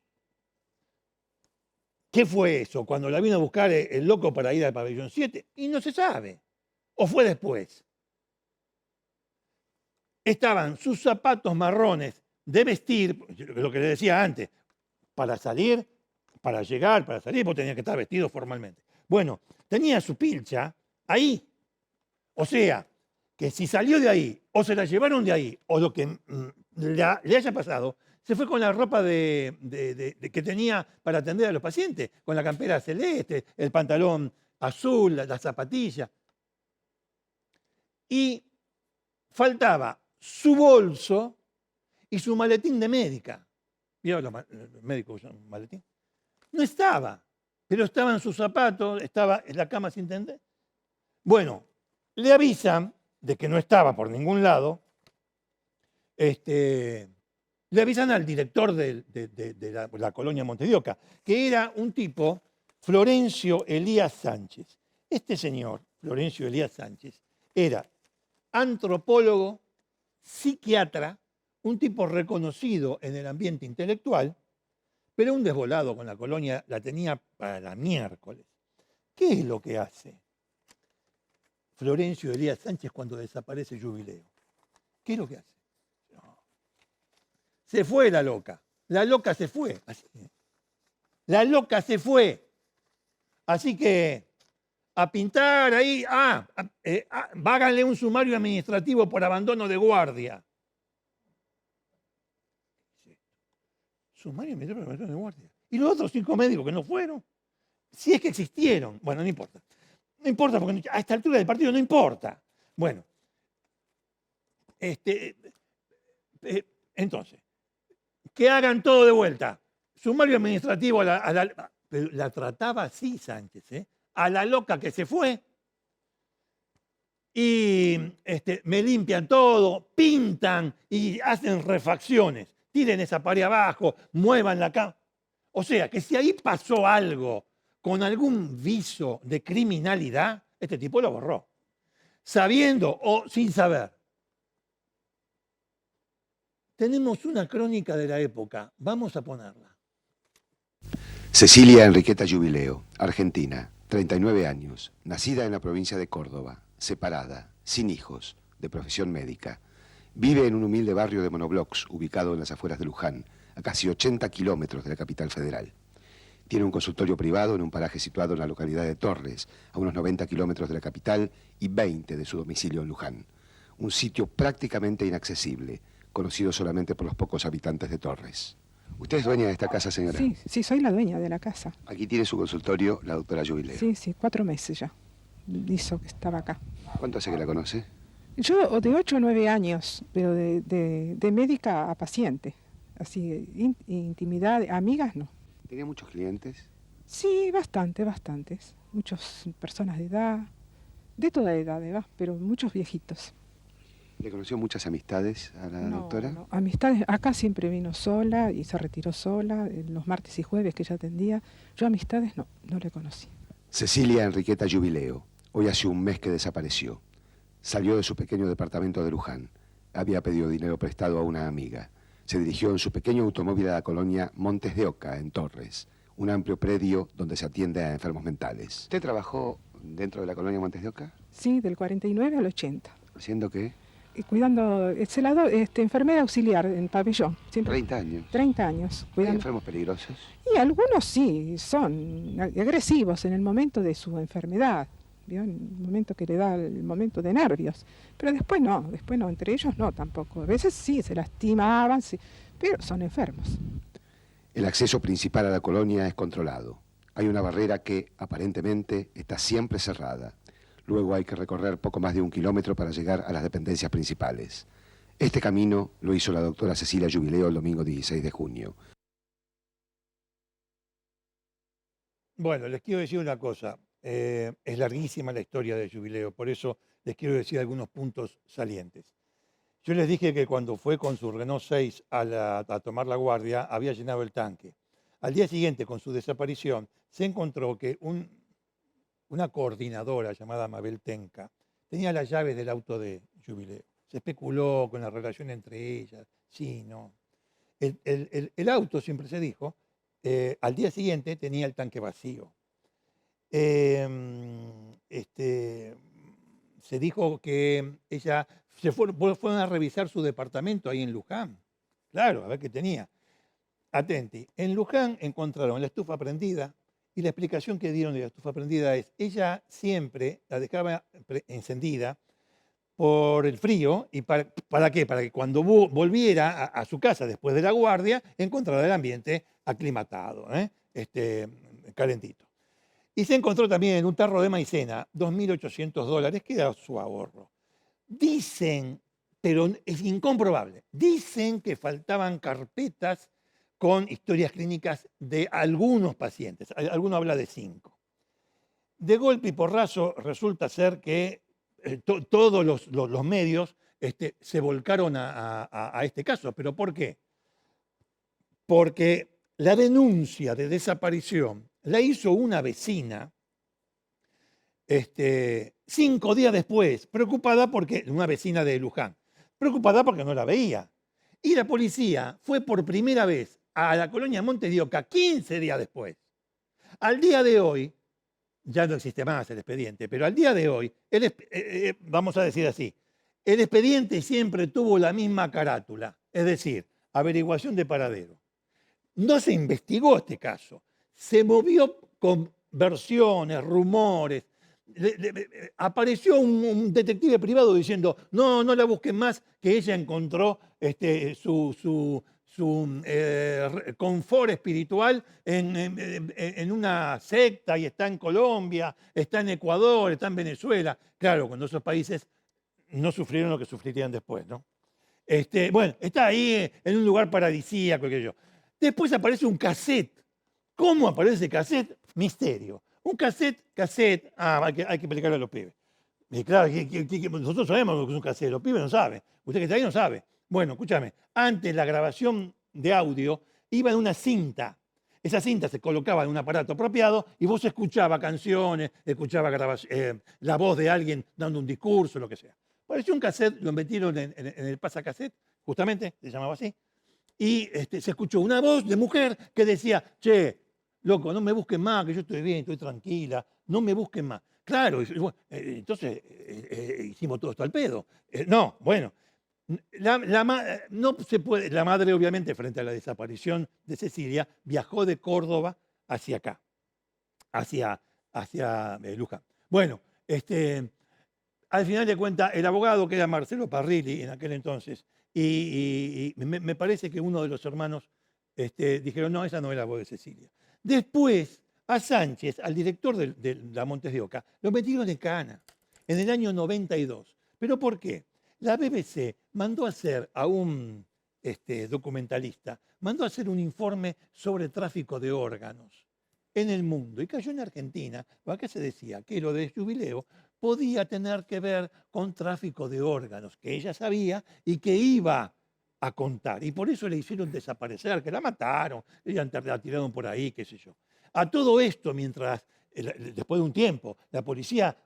A: ¿Qué fue eso? Cuando la vino a buscar el loco para ir al pabellón 7, y no se sabe. ¿O fue después? Estaban sus zapatos marrones de vestir, lo que le decía antes, para salir, para llegar, para salir, vos tenías que estar vestido formalmente. Bueno, tenía su pilcha ahí. O sea, que si salió de ahí, o se la llevaron de ahí, o lo que le haya pasado, se fue con la ropa que tenía para atender a los pacientes, con la campera celeste, el pantalón azul, las zapatillas. Y faltaba su bolso y su maletín de médica. ¿Vieron los médicos usan un maletín? No estaba, pero estaban sus zapatos, estaba en la cama sin tender. Bueno, le avisan de que no estaba por ningún lado, le avisan al director de la colonia Montedioca, que era un tipo, Florencio Elías Sánchez. Este señor, Florencio Elías Sánchez, Era antropólogo, psiquiatra, un tipo reconocido en el ambiente intelectual, pero un desvolado con la colonia, la tenía para la miércoles. ¿Qué es lo que hace Florencio Elías Sánchez cuando desaparece Jubileo? ¿Qué es lo que hace? No. Se fue la loca. La loca se fue. Así. La loca se fue. Así que a pintar ahí, háganle un sumario administrativo por abandono de guardia. Sumario administrativo por abandono de guardia. ¿Y los otros 5 médicos que no fueron? Si es que existieron. Bueno, no importa. No importa porque a esta altura del partido no importa. Bueno. Entonces, que hagan todo de vuelta. Sumario administrativo pero la trataba así Sánchez, ¿eh? A la loca que se fue. Y me limpian todo, pintan y hacen refacciones. Tiren esa pared abajo, muevan la cama. O sea, que si ahí pasó algo con algún viso de criminalidad, este tipo lo borró. Sabiendo o sin saber. Tenemos una crónica de la época. Vamos a ponerla.
G: Cecilia Enriqueta Jubileo, Argentina, 39 años, nacida en la provincia de Córdoba, separada, sin hijos, de profesión médica. Vive en un humilde barrio de monoblocks ubicado en las afueras de Luján, a casi 80 kilómetros de la capital federal. Tiene un consultorio privado en un paraje situado en la localidad de Torres, a unos 90 kilómetros de la capital y 20 de su domicilio en Luján. Un sitio prácticamente inaccesible, conocido solamente por los pocos habitantes de Torres. ¿Usted es dueña de esta casa, señora?
H: Sí, soy la dueña de la casa.
G: Aquí tiene su consultorio la doctora Jubileo.
H: Sí, 4 meses ya hizo que estaba acá.
G: ¿Cuánto hace que la conoce?
H: Yo de 8 o 9 años, pero de médica a paciente. Así, intimidad, amigas no.
G: ¿Tenía muchos clientes?
H: Sí, bastantes. Muchas personas de edad, de toda edad, pero muchos viejitos.
G: ¿Le conoció muchas amistades a la doctora?
H: No, amistades, acá siempre vino sola y se retiró sola, los martes y jueves que ella atendía. Yo amistades no le conocí.
G: Cecilia Enriqueta Jubileo, hoy hace un mes que desapareció. Salió de su pequeño departamento de Luján. Había pedido dinero prestado a una amiga. Se dirigió en su pequeño automóvil a la colonia Montes de Oca, en Torres, un amplio predio donde se atiende a enfermos mentales. ¿Usted trabajó dentro de la colonia Montes de Oca?
H: Sí, del 49 al 80.
G: ¿Haciendo qué?
H: Cuidando, enfermera auxiliar en pabellón.
G: 30 años.
H: 30 años.
G: ¿Hay
H: Cuidando.
G: enfermos peligrosos?
H: Y algunos sí, son agresivos en el momento de su enfermedad, ¿vio? En el momento que le da el momento de nervios. Pero después no, entre ellos no tampoco. A veces sí, se lastimaban, sí, pero son enfermos.
G: El acceso principal a la colonia es controlado. Hay una barrera que, aparentemente, está siempre cerrada. Luego hay que recorrer poco más de 1 kilómetro para llegar a las dependencias principales. Este camino lo hizo la doctora Cecilia Jubileo el domingo 16 de junio.
A: Bueno, les quiero decir una cosa. Es larguísima la historia de Jubileo, por eso les quiero decir algunos puntos salientes. Yo les dije que cuando fue con su Renault 6 a tomar la guardia, había llenado el tanque. Al día siguiente, con su desaparición, se encontró que una coordinadora llamada Mabel Tenca tenía las llaves del auto de Jubileo. Se especuló con la relación entre ellas, sí, no. El auto, siempre se dijo, al día siguiente tenía el tanque vacío. Se dijo que ella fueron a revisar su departamento ahí en Luján. Claro, a ver qué tenía. Atenti, en Luján encontraron la estufa prendida y la explicación que dieron de la estufa prendida es, ella siempre la dejaba encendida por el frío y ¿para qué? Para que cuando volviera a su casa después de la guardia encontrara el ambiente aclimatado, calentito. Y se encontró también en un tarro de maicena $2.800, que era su ahorro. Dicen, pero es incomprobable, dicen que faltaban carpetas con historias clínicas de algunos pacientes. Alguno habla de 5. De golpe y porrazo resulta ser que todos los medios se volcaron a este caso. ¿Pero por qué? Porque la denuncia de desaparición la hizo una vecina 5 días después, preocupada porque, una vecina de Luján, preocupada porque no la veía. Y la policía fue por primera vez a la colonia Montes de Oca 15 días después. Al día de hoy, ya no existe más el expediente, pero al día de hoy, vamos a decir así, el expediente siempre tuvo la misma carátula, es decir, averiguación de paradero. No se investigó este caso, se movió con versiones, rumores. Apareció un detective privado diciendo, no, no la busquen más, que ella encontró su confort espiritual en una secta y está en Colombia, está en Ecuador, está en Venezuela. Claro, cuando esos países no sufrieron lo que sufrirían después, ¿no? Bueno, está ahí en un lugar paradisíaco, que yo. Después aparece un cassette. ¿Cómo aparece ese cassette? Misterio. Un cassette, hay que explicarle a los pibes. Y claro, nosotros sabemos lo que es un cassette, los pibes no saben. Usted que está ahí no sabe. Bueno, escúchame, antes la grabación de audio iba en una cinta. Esa cinta se colocaba en un aparato apropiado y vos escuchabas canciones, escuchabas la voz de alguien dando un discurso, lo que sea. Apareció un cassette, lo metieron en el pasacassette, justamente, se llamaba así, y se escuchó una voz de mujer que decía, che, loco, no me busquen más, que yo estoy bien, estoy tranquila, no me busquen más. Claro, entonces hicimos todo esto al pedo. No, bueno, no se puede, la madre obviamente frente a la desaparición de Cecilia viajó de Córdoba hacia acá, hacia Luján. Bueno, al final de cuentas, el abogado, que era Marcelo Parrilli en aquel entonces, y me parece que uno de los hermanos dijeron, no, esa no es la voz de Cecilia. Después, a Sánchez, al director de la Montes de Oca, lo metieron de cana en el año 92. ¿Pero por qué? La BBC mandó a hacer a un documentalista, mandó a hacer un informe sobre tráfico de órganos en el mundo y cayó en Argentina, acá se decía que lo de Jubileo podía tener que ver con tráfico de órganos, que ella sabía y que iba a contar. Y por eso le hicieron desaparecer, que la mataron, la tiraron por ahí, qué sé yo. A todo esto, mientras, después de un tiempo, la policía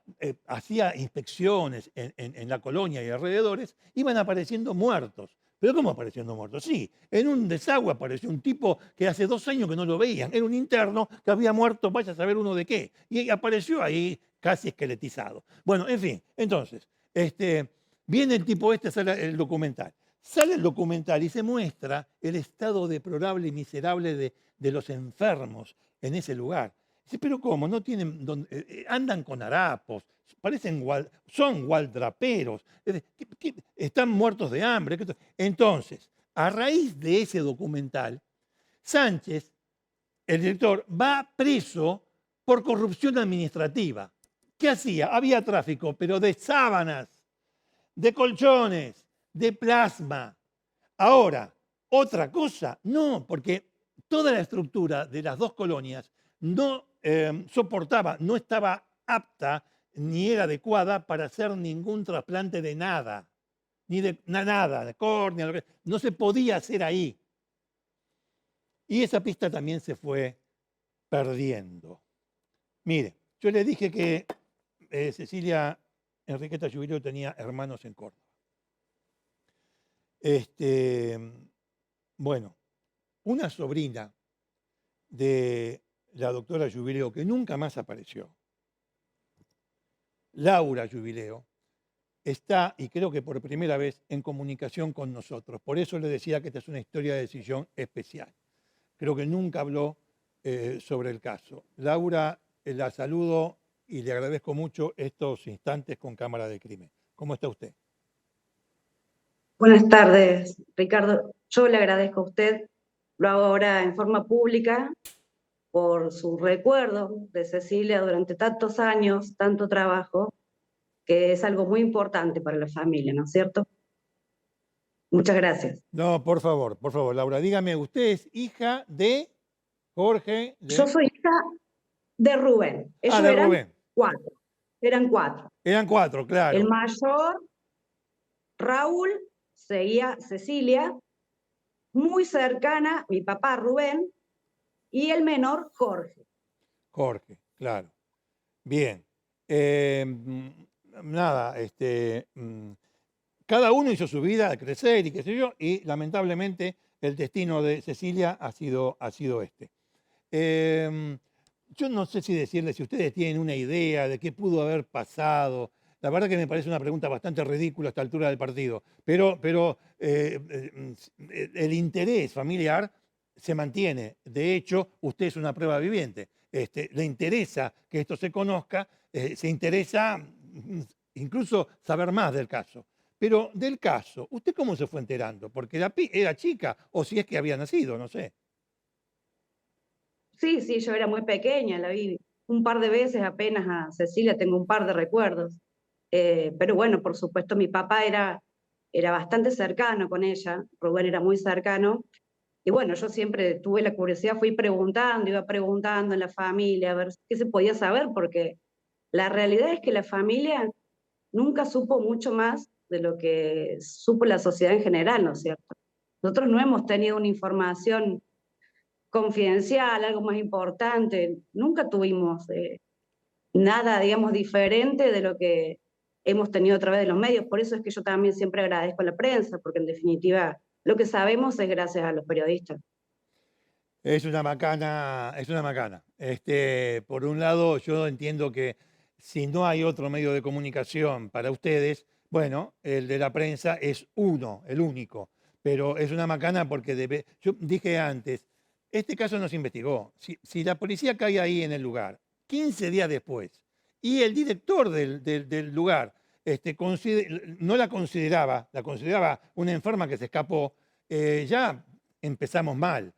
A: hacía inspecciones en la colonia y alrededores, iban apareciendo muertos. ¿Pero cómo apareciendo muertos? Sí, en un desagüe apareció un tipo que hace 2 años que no lo veían. Era un interno que había muerto, vaya a saber uno de qué. Y apareció ahí casi esqueletizado. Bueno, en fin, entonces, viene el tipo sale el documental. Sale el documental y se muestra el estado deplorable y miserable de los enfermos en ese lugar. Dice, pero ¿cómo? No tienen, andan con harapos, son gualdraperos, están muertos de hambre. Entonces, a raíz de ese documental, Sánchez, el director, va preso por corrupción administrativa. ¿Qué hacía? Había tráfico, pero de sábanas, de colchones, de plasma. Ahora, otra cosa, no, porque toda la estructura de las 2 colonias no soportaba, no estaba apta ni era adecuada para hacer ningún trasplante de nada, ni de nada, de córnea, no se podía hacer ahí. Y esa pista también se fue perdiendo. Mire, yo le dije que Cecilia Enriqueta Jubileo tenía hermanos en Córdoba. Bueno, una sobrina de la doctora Jubileo, que nunca más apareció, Laura Jubileo, está, y creo que por primera vez, en comunicación con nosotros. Por eso le decía que esta es una historia de decisión especial. Creo que nunca habló sobre el caso. Laura, la saludo y le agradezco mucho estos instantes con Cámara de Crimen. ¿Cómo está usted?
I: Buenas tardes, Ricardo. Yo le agradezco a usted, lo hago ahora en forma pública, por su recuerdo de Cecilia durante tantos años, tanto trabajo, que es algo muy importante para la familia, ¿no es cierto? Muchas gracias.
A: No, por favor, Laura, dígame, ¿usted es hija de Jorge?
I: Yo soy hija de Rubén. Ellos
A: de
I: eran
A: Rubén.
I: 4. Eran 4.
A: Eran 4, claro.
I: El mayor, Raúl, seguía Cecilia, muy cercana, mi papá Rubén, y el menor, Jorge.
A: Jorge, claro. Bien. Nada, cada uno hizo su vida de crecer y qué sé yo, y lamentablemente el destino de Cecilia ha sido este. Yo no sé si decirles si ustedes tienen una idea de qué pudo haber pasado. La verdad que me parece una pregunta bastante ridícula a esta altura del partido, pero el interés familiar se mantiene. De hecho, usted es una prueba viviente. Le interesa que esto se conozca, se interesa incluso saber más del caso. Pero del caso, ¿usted cómo se fue enterando? Porque era chica, o si es que había nacido, no sé.
I: Sí, sí, yo era muy pequeña, la vi un par de veces apenas a Cecilia, tengo un par de recuerdos. Pero bueno, por supuesto, mi papá era bastante cercano con ella, Rubén era muy cercano. Y bueno, yo siempre tuve la curiosidad, fui preguntando, iba preguntando en la familia a ver qué se podía saber, porque la realidad es que la familia nunca supo mucho más de lo que supo la sociedad en general, ¿no es cierto? Nosotros no hemos tenido una información confidencial, algo más importante, nunca tuvimos nada, digamos, diferente de lo que hemos tenido a través de los medios. Por eso es que yo también siempre agradezco a la prensa, porque en definitiva lo que sabemos es gracias a los periodistas.
A: Es una macana, es una macana. Por un lado, yo entiendo que si no hay otro medio de comunicación para ustedes, bueno, el de la prensa es uno, el único. Pero es una macana porque yo dije antes, este caso no se investigó. Si la policía cae ahí en el lugar, 15 días después, y el director del lugar no la consideraba una enferma que se escapó, ya empezamos mal.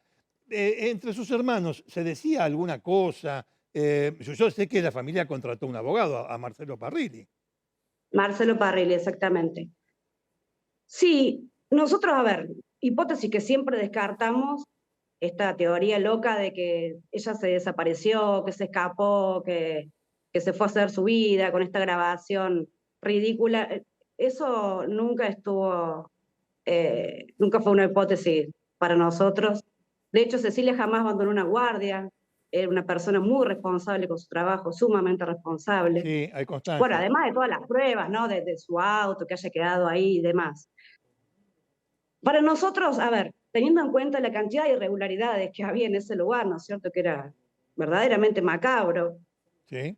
A: Entre sus hermanos se decía alguna cosa. Yo sé que la familia contrató un abogado, a Marcelo Parrilli.
I: Marcelo Parrilli, exactamente. Sí, nosotros, a ver, hipótesis que siempre descartamos, esta teoría loca de que ella se desapareció, que se escapó, que se fue a hacer su vida con esta grabación ridícula, eso nunca estuvo, nunca fue una hipótesis para nosotros. De hecho, Cecilia jamás abandonó una guardia, era una persona muy responsable con su trabajo, sumamente responsable.
A: Sí, hay constancia.
I: Bueno, además de todas las pruebas, ¿no? De su auto, que haya quedado ahí y demás. Para nosotros, a ver, teniendo en cuenta la cantidad de irregularidades que había en ese lugar, ¿no es cierto? Que era verdaderamente macabro.
A: Sí.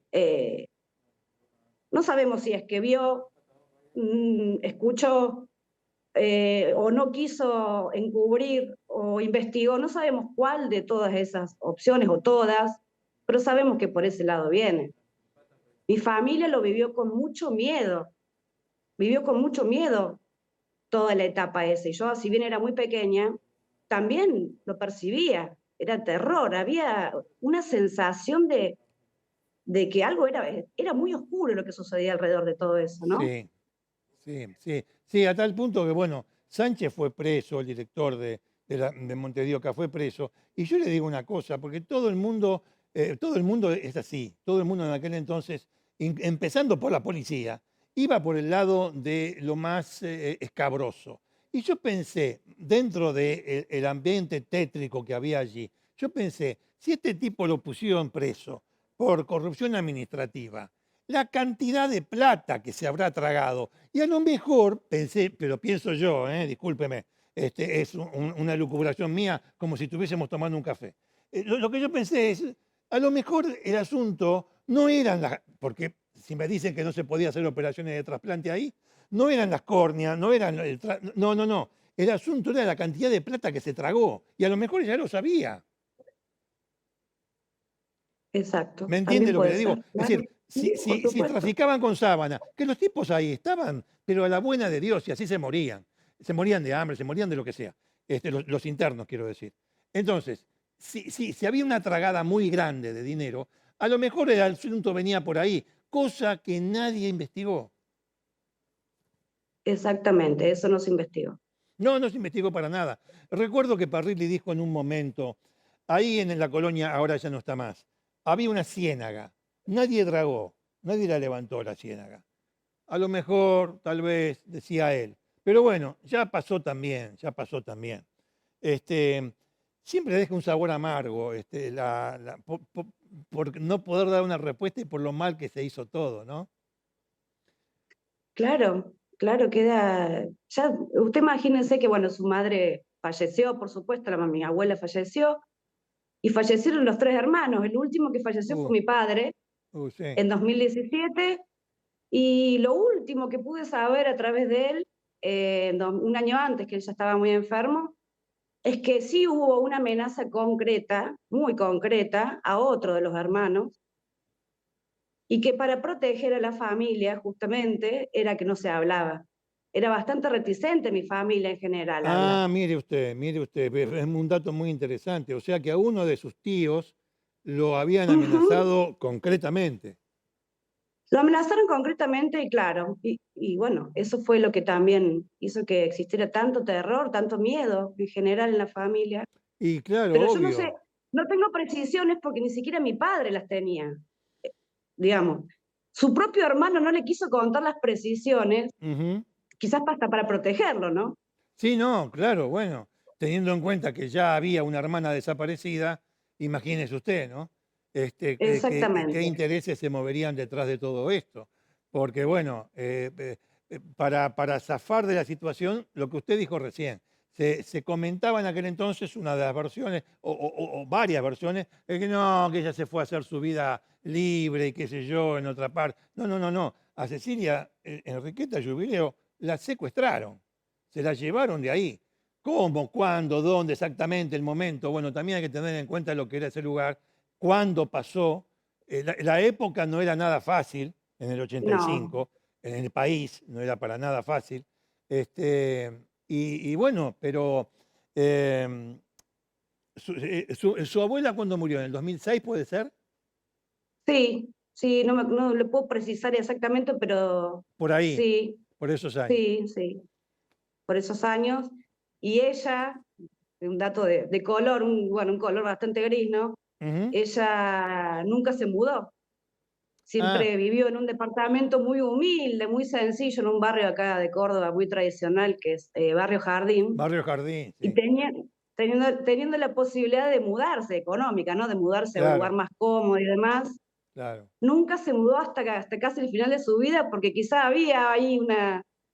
I: No sabemos si es que vio, escuchó o no quiso encubrir o investigó, no sabemos cuál de todas esas opciones o todas, pero sabemos que por ese lado viene. Mi familia lo vivió con mucho miedo toda la etapa esa. Y yo, si bien era muy pequeña, también lo percibía, era terror, había una sensación de que algo era muy oscuro lo que sucedía alrededor de todo eso, ¿no?
A: Sí, a tal punto que, bueno, Sánchez fue preso, el director de Montedioca fue preso, y yo le digo una cosa, porque todo el mundo es así, todo el mundo en aquel entonces, empezando por la policía, iba por el lado de lo más escabroso. Y yo pensé, dentro del ambiente tétrico que había allí, yo pensé, si este tipo lo pusieron preso por corrupción administrativa, la cantidad de plata que se habrá tragado, y a lo mejor pensé, pero pienso yo, discúlpeme, es una lucubración mía, como si estuviésemos tomando un café. Lo que yo pensé es, a lo mejor el asunto no eran las, porque si me dicen que no se podía hacer operaciones de trasplante ahí, no eran las córneas, no eran no. El asunto era la cantidad de plata que se tragó, y a lo mejor ella lo sabía.
I: Exacto.
A: ¿Me entiende lo que le digo?
I: Ser,
A: Es
I: claro.
A: decir, si traficaban con sábana, que los tipos ahí estaban, pero a la buena de Dios, y así se morían. Se morían de hambre, se morían de lo que sea. Los internos, quiero decir. Entonces, si había una tragada muy grande de dinero, a lo mejor el asunto venía por ahí, cosa que nadie investigó.
I: Exactamente, eso no se investigó.
A: No se investigó para nada. Recuerdo que Parrilli dijo en un momento, ahí en la colonia, ahora ya no está más, había una ciénaga. Nadie dragó, nadie la levantó la ciénaga. A lo mejor, tal vez, decía él. Pero bueno, ya pasó también, ya pasó también. siempre deja un sabor amargo, por no poder dar una respuesta y por lo mal que se hizo todo, ¿no?
I: Claro, claro, queda. Ya, usted imagínense que, bueno, su madre falleció, por supuesto, mi abuela falleció, y fallecieron los tres hermanos. El último que falleció fue
A: Uh,
I: mi padre
A: sí.
I: en 2017, y lo último que pude saber a través de él, un año antes, que él ya estaba muy enfermo, es que sí hubo una amenaza concreta, muy concreta, a otro de los hermanos, y que para proteger a la familia, justamente, era que no se hablaba. Era bastante reticente mi familia en general a hablar.
A: Ah, mire usted, es un dato muy interesante. O sea que a uno de sus tíos lo habían
I: Ujú.
A: amenazado concretamente.
I: Lo amenazaron concretamente y claro, y bueno, eso fue lo que también hizo que existiera tanto terror, tanto miedo en general en la familia.
A: Y claro,
I: Pero yo no sé,
A: obvio.
I: no tengo precisiones porque ni siquiera mi padre las tenía, digamos. Su propio hermano no le quiso contar las precisiones,
A: Ujú.
I: quizás hasta para protegerlo, ¿no?
A: Sí, no, claro, bueno, teniendo en cuenta que ya había una hermana desaparecida, imagínese usted, ¿no? ¿Qué
I: Exactamente.
A: intereses se moverían detrás de todo esto? Porque, bueno, para zafar de la situación, lo que usted dijo recién, se comentaba en aquel entonces una de las versiones, o varias versiones, de que no, que ella se fue a hacer su vida libre y qué sé yo, en otra parte. No, no, no, no. A Cecilia Enriqueta Jubileo la secuestraron. Se la llevaron de ahí. ¿Cómo? ¿Cuándo? ¿Dónde? Exactamente el momento. Bueno, también hay que tener en cuenta lo que era ese lugar, cuándo pasó. La época no era nada fácil en el
I: No,
A: 85, en el país no era para nada fácil. Y bueno, pero eh, su abuela, ¿cuándo murió? ¿En el 2006 puede ser?
I: sí, sí, no le puedo precisar exactamente, pero
A: Por ahí,
I: sí,
A: por esos años.
I: sí, sí, por esos años. Y ella, un dato de color, bueno, un color bastante gris, ¿no?
A: Ujú.
I: Ella nunca se mudó,
A: Ah,
I: siempre vivió en un departamento muy humilde, muy sencillo, en un barrio acá de Córdoba muy tradicional, que es Barrio Jardín,
A: Barrio Jardín,
I: y
A: sí,
I: teniendo la posibilidad de mudarse, económica, ¿no? De mudarse a un lugar
A: claro,
I: más cómodo y demás,
A: claro.
I: nunca se mudó hasta casi el final de su vida, porque quizá había ahí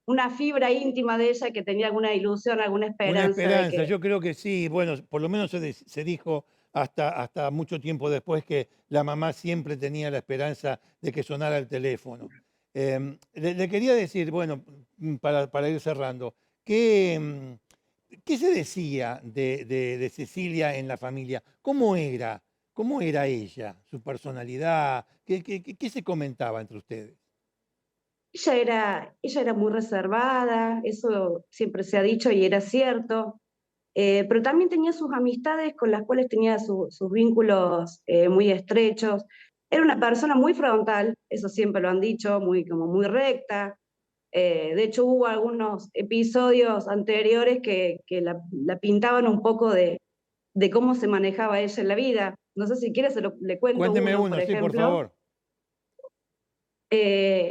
I: una fibra íntima de ella que tenía alguna ilusión, alguna
A: Una
I: esperanza de
A: esperanza,
I: que
A: yo creo que sí, bueno, por lo menos se dijo hasta mucho tiempo después que la mamá siempre tenía la esperanza de que sonara el teléfono. Le quería decir, bueno, para ir cerrando, ¿qué se decía de Cecilia en la familia? ¿Cómo era? ¿Cómo era ella? ¿Su personalidad? ¿Qué se comentaba entre ustedes?
I: ella era muy reservada, eso siempre se ha dicho y era cierto, pero también tenía sus amistades con las cuales tenía sus vínculos muy estrechos. Era una persona muy frontal, eso siempre lo han dicho, como muy recta. De hecho, hubo algunos episodios anteriores que la pintaban un poco de cómo se manejaba ella en la vida. No sé si quieres, le cuento
A: Cuénteme
I: uno, por
A: uno, sí, por
I: ejemplo.
A: favor.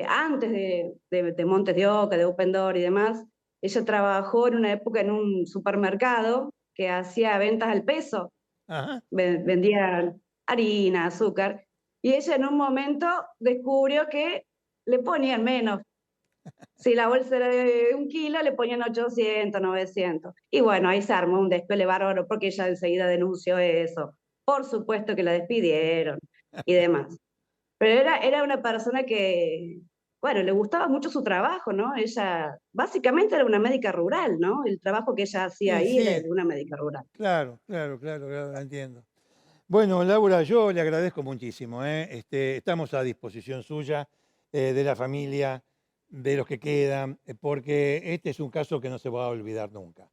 I: Antes de Montes de Oca, de Open Door y demás, ella trabajó en una época en un supermercado que hacía ventas al peso,
A: Ajá.
I: vendía harina, azúcar, y ella en un momento descubrió que le ponían menos. Si la bolsa era de 1 kilo, le ponían 800, 900. Y bueno, ahí se armó un despelote bárbaro porque ella enseguida denunció eso. Por supuesto que la despidieron y demás. Pero era una persona que, bueno, le gustaba mucho su trabajo, ¿no? Ella básicamente era una médica rural, ¿no? El trabajo que ella hacía
A: Sí,
I: ahí era el
A: sí,
I: de una médica rural.
A: claro, claro, claro, claro, la entiendo. Bueno, Laura, yo le agradezco muchísimo, ¿eh? Estamos a disposición suya, de la familia, de los que quedan, porque este es un caso que no se va a olvidar nunca.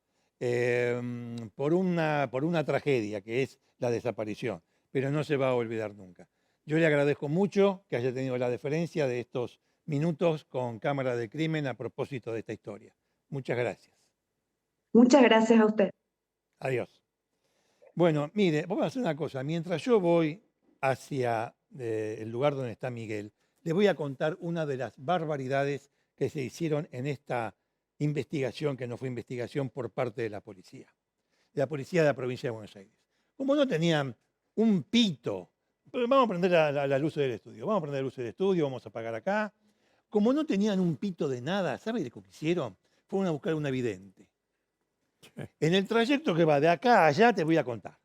A: Por una tragedia que es la desaparición, pero no se va a olvidar nunca. Yo le agradezco mucho que haya tenido la deferencia de estos minutos con Cámara de Crimen a propósito de esta historia. Muchas gracias.
I: Muchas gracias a usted.
A: Adiós. Bueno, mire, vamos a hacer una cosa. Mientras yo voy hacia el lugar donde está Miguel, le voy a contar una de las barbaridades que se hicieron en esta investigación, que no fue investigación por parte de la policía de la provincia de Buenos Aires. como no tenían un pito, pero vamos a prender la luz del estudio, vamos a apagar acá. Como no tenían un pito de nada, ¿sabes lo que hicieron? Fueron a buscar una vidente. En el trayecto que va de acá a allá te voy a contar.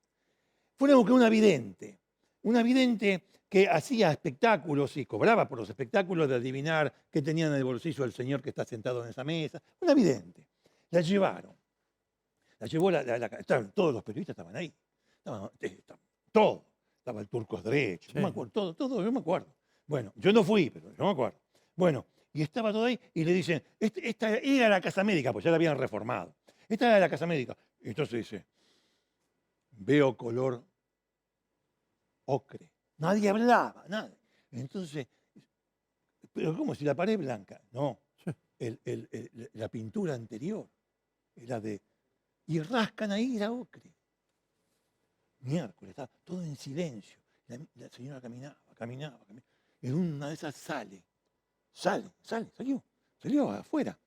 A: Fueron a buscar una vidente que hacía espectáculos y cobraba por los espectáculos de adivinar qué tenía en el bolsillo el señor que está sentado en esa mesa. Una vidente. La llevaron. La llevó todos los periodistas estaban ahí. Todo. Estaba el Turco Derecho.
J: Sí.
A: No me acuerdo, todo, yo me acuerdo. Bueno, yo no fui, pero yo me acuerdo. Bueno, y estaba todo ahí y le dicen, esta era la casa médica, pues ya la habían reformado. Esta era la casa médica. Y entonces dice, veo color ocre. Nadie hablaba, nadie. Entonces, pero ¿cómo si la pared es blanca? No, la pintura anterior era de... Y rascan ahí, era ocre. Miércoles, estaba todo en silencio. La señora caminaba. En una de esas salió afuera.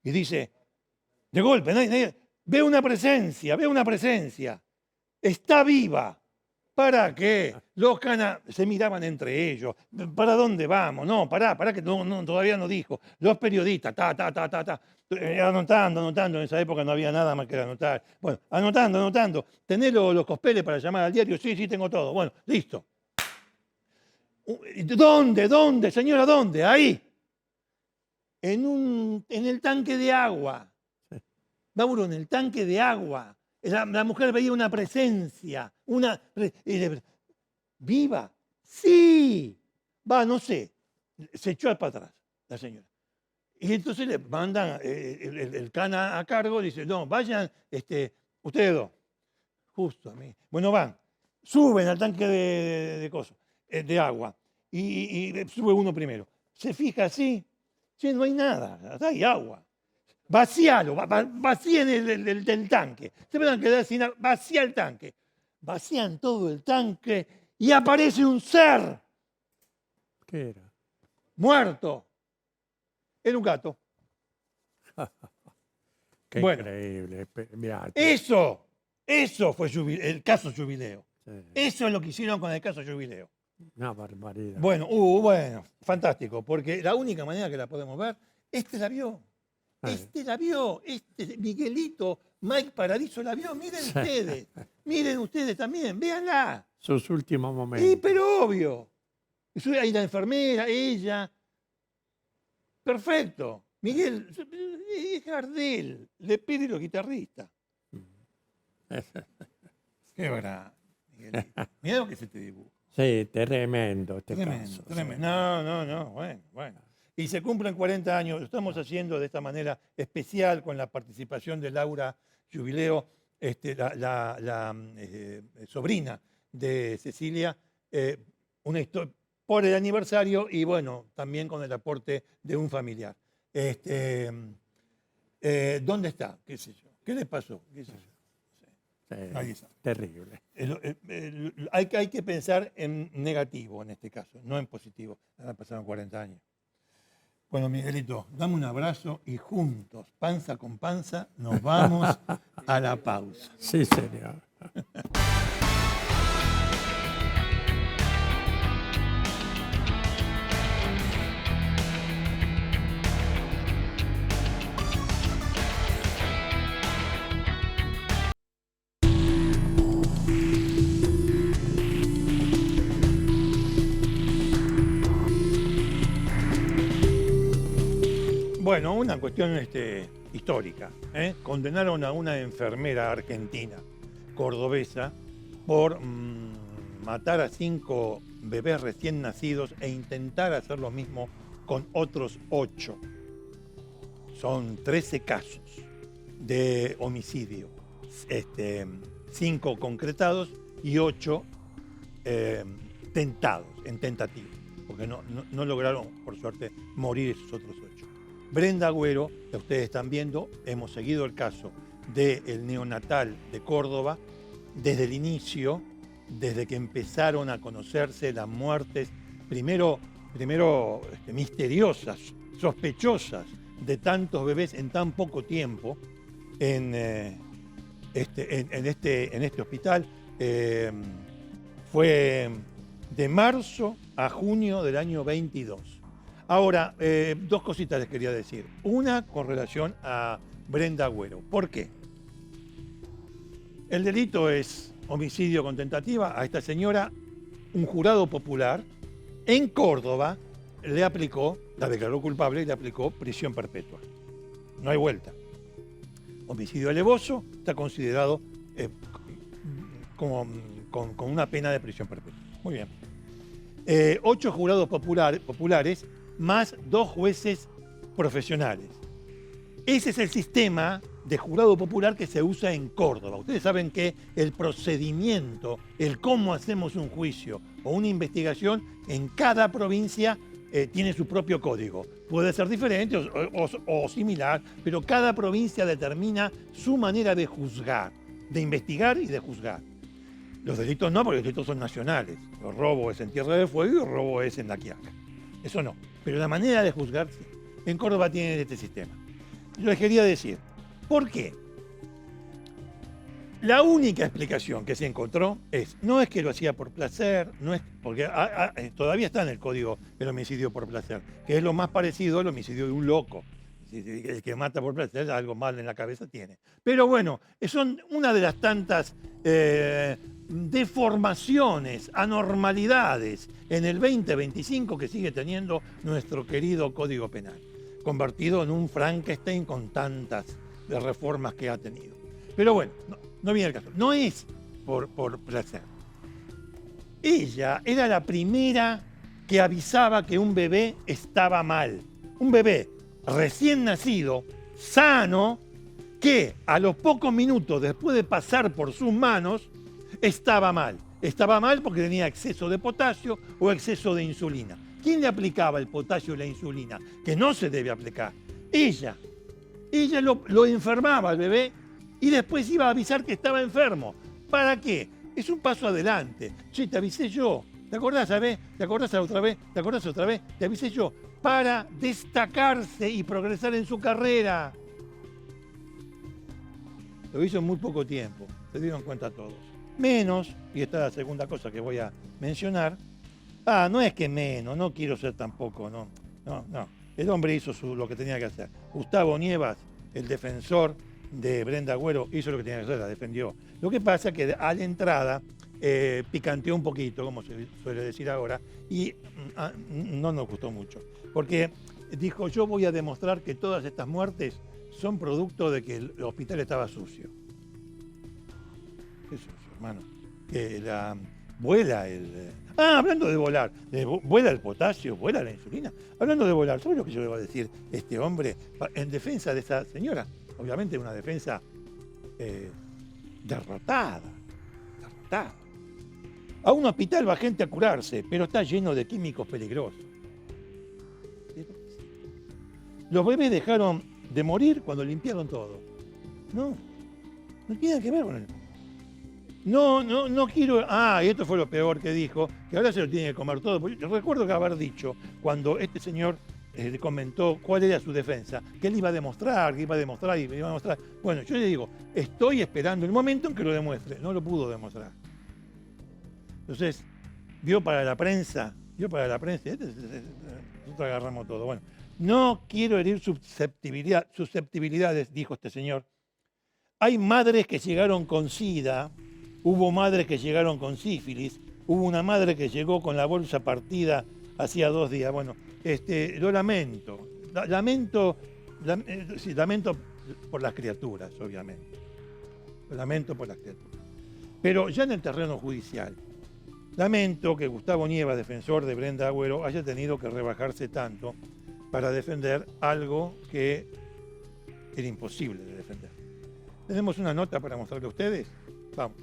A: Y dice, de golpe, ve una presencia. Está viva. ¿Para qué? Los canas se miraban entre ellos. ¿Para dónde vamos? No, pará, que todavía no dijo. Los periodistas, anotando. En esa época no había nada más que anotar. Bueno, anotando. ¿Tenés los cospeles para llamar al diario? Sí, tengo todo. Bueno, listo. ¿Dónde, señora? ¿Dónde? Ahí. En el tanque de agua. Mauro, en el tanque de agua. La mujer veía una presencia. ¿Viva? Sí. No sé. Se echó para atrás la señora. Y entonces le mandan el cana a cargo, dice, no, vayan, ustedes dos. Justo a mí. Bueno, van. Suben al tanque de agua. Y sube uno primero. Se fija así. Sí, no hay nada. Hay agua. Vacíalo, vacíen el tanque. Se van a quedar sin agua. Vacía el tanque. Vacían todo el tanque y aparece un ser.
J: ¿Qué era?
A: Muerto. Era un gato.
J: Qué increíble. Mirá,
A: eso fue el caso Jubileo.
J: Sí.
A: Eso es lo que hicieron con el caso Jubileo.
J: Una barbaridad.
A: Bueno, fantástico, porque la única manera que la podemos ver, la vio. Miguelito, Mike Paradiso la vio, miren ustedes también, véanla.
J: Sus últimos momentos.
A: Sí, pero obvio. Ahí la enfermera, ella. Perfecto. Miguel, es Gardel, le pide los guitarristas. Qué verdad, Miguelito. Mirá lo que se te dibuja.
J: Sí, tremendo.
A: Tremendo. No, bueno. Y se cumplen 40 años, lo estamos haciendo de esta manera especial con la participación de Laura Jubileo, la sobrina de Cecilia, por el aniversario y bueno, también con el aporte de un familiar. ¿Dónde está? ¿Qué sé yo? ¿Qué le pasó? ¿Qué sé yo? Nadie sabe.
J: Terrible.
A: Hay que pensar en negativo en este caso, no en positivo. Ahora pasaron 40 años. Bueno, Miguelito, dame un abrazo y juntos, panza con panza, nos vamos a la pausa.
J: Sí, señor.
A: Bueno, una cuestión histórica. Condenaron a una enfermera argentina, cordobesa, por matar a 5 bebés recién nacidos e intentar hacer lo mismo con otros 8. Son 13 casos de homicidio, 5 concretados y 8 tentados, en tentativa, porque no lograron, por suerte, morir esos otros 8. Brenda Agüero, que ustedes están viendo, hemos seguido el caso del neonatal de Córdoba desde el inicio, desde que empezaron a conocerse las muertes, primero misteriosas, sospechosas, de tantos bebés en tan poco tiempo en este hospital, Fue de marzo a junio del año 22. Ahora, dos cositas les quería decir. Una con relación a Brenda Agüero. ¿Por qué? El delito es homicidio con tentativa. A esta señora, un jurado popular en Córdoba le aplicó, la declaró culpable y le aplicó prisión perpetua. No hay vuelta. Homicidio alevoso está considerado con una pena de prisión perpetua. Muy bien. 8 jurados populares más 2 jueces profesionales. Ese es el sistema de jurado popular que se usa en Córdoba. Ustedes saben que el procedimiento, el cómo hacemos un juicio o una investigación en cada provincia tiene su propio código. Puede ser diferente o similar, pero cada provincia determina su manera de juzgar, de investigar y de juzgar. Los delitos no, porque los delitos son nacionales. El robo es en Tierra del Fuego y el robo es en La Quiaca. Eso no. Pero la manera de juzgar, sí. En Córdoba tienen este sistema. Yo les quería decir, ¿por qué? La única explicación que se encontró no es que lo hacía por placer, no es porque todavía está en el código el homicidio por placer, que es lo más parecido al homicidio de un loco. El que mata por placer algo mal en la cabeza tiene. Pero bueno, son una de las tantas deformaciones, anormalidades en el 2025 que sigue teniendo nuestro querido Código Penal, convertido en un Frankenstein con tantas reformas que ha tenido. Pero bueno, no viene el caso. No es por placer. Ella era la primera que avisaba que un bebé estaba mal. Un bebé recién nacido, sano, que a los pocos minutos después de pasar por sus manos, estaba mal. Estaba mal porque tenía exceso de potasio o exceso de insulina. ¿Quién le aplicaba el potasio y la insulina? Que no se debe aplicar. Ella. Ella lo enfermaba al bebé y después iba a avisar que estaba enfermo. ¿Para qué? Es un paso adelante. Che, te avisé yo. ¿Te acordás, sabés? ¿Te acordás otra vez? ¿Te acordás otra vez? Te avisé yo. Para destacarse y progresar en su carrera. Lo hizo en muy poco tiempo. Se dieron cuenta todos. Menos, y esta es la segunda cosa que voy a mencionar. No es que menos, no quiero ser tampoco, no. El hombre hizo lo que tenía que hacer. Gustavo Nievas, el defensor de Brenda Agüero, hizo lo que tenía que hacer, la defendió. Lo que pasa es que a la entrada picanteó un poquito, como se suele decir ahora, y no nos gustó mucho. Porque dijo, yo voy a demostrar que todas estas muertes son producto de que el hospital estaba sucio. ¿Qué sucio, hermano? Que vuela hablando de volar, vuela el potasio, vuela la insulina. Hablando de volar, ¿sabes lo que yo le voy a decir este hombre en defensa de esa señora? Obviamente una defensa derrotada. A un hospital va gente a curarse, pero está lleno de químicos peligrosos. Los bebés dejaron de morir cuando limpiaron todo. No tiene que ver con el... No quiero... y esto fue lo peor que dijo, que ahora se lo tiene que comer todo. Porque yo recuerdo que haber dicho, cuando este señor le comentó cuál era su defensa, que él iba a demostrar. Bueno, yo le digo, estoy esperando el momento en que lo demuestre. No lo pudo demostrar. Entonces, vio para la prensa, nosotros agarramos todo. Bueno, no quiero herir susceptibilidades, dijo este señor. Hay madres que llegaron con SIDA, hubo madres que llegaron con sífilis, hubo una madre que llegó con la bolsa partida hacía 2 días. Bueno, lo lamento. Lamento por las criaturas, obviamente. Lo lamento por las criaturas. Pero ya en el terreno judicial, lamento que Gustavo Nievas, defensor de Brenda Agüero, haya tenido que rebajarse tanto para defender algo que era imposible de defender. Tenemos una nota para mostrarle a ustedes. Vamos.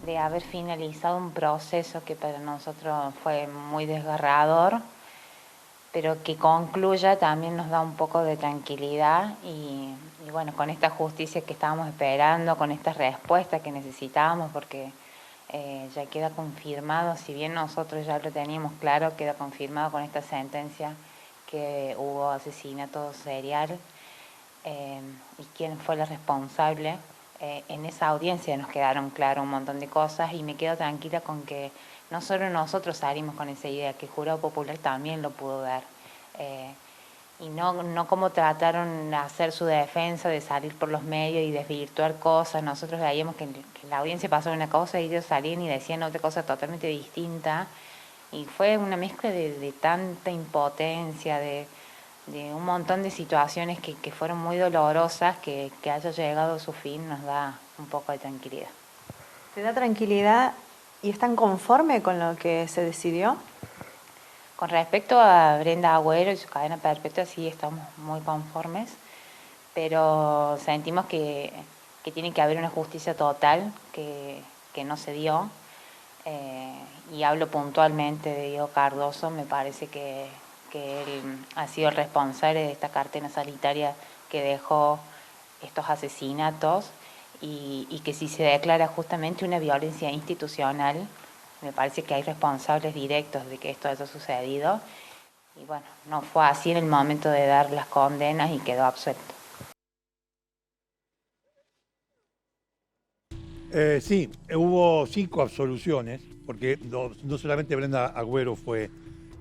K: De haber finalizado un proceso que para nosotros fue muy desgarrador, pero que concluya también nos da un poco de tranquilidad y bueno, con esta justicia que estábamos esperando, con esta respuesta que necesitábamos, porque ya queda confirmado, si bien nosotros ya lo teníamos claro, queda confirmado con esta sentencia que hubo asesinato serial y quién fue la responsable en esa audiencia nos quedaron claras un montón de cosas y me quedo tranquila con que no solo nosotros salimos con esa idea, que el jurado popular también lo pudo ver. Y no como trataron de hacer su defensa, de salir por los medios y desvirtuar cosas. Nosotros veíamos que la audiencia pasaba una cosa y ellos salían y decían otra cosa totalmente distinta. Y fue una mezcla de tanta impotencia, de un montón de situaciones que fueron muy dolorosas, que haya llegado a su fin nos da un poco de tranquilidad.
L: ¿Te da tranquilidad y están conforme con lo que se decidió?
K: Con respecto a Brenda Agüero y su cadena perpetua, sí estamos muy conformes, pero sentimos que tiene que haber una justicia total que no se dio. Y hablo puntualmente de Diego Cardoso. Me parece que él ha sido el responsable de esta cartera sanitaria que dejó estos asesinatos y que si se declara justamente una violencia institucional, me parece que hay responsables directos de que esto haya sucedido. Y bueno, no fue así en el momento de dar las condenas y quedó absuelto.
A: Sí, hubo 5 absoluciones, porque no solamente Brenda Agüero fue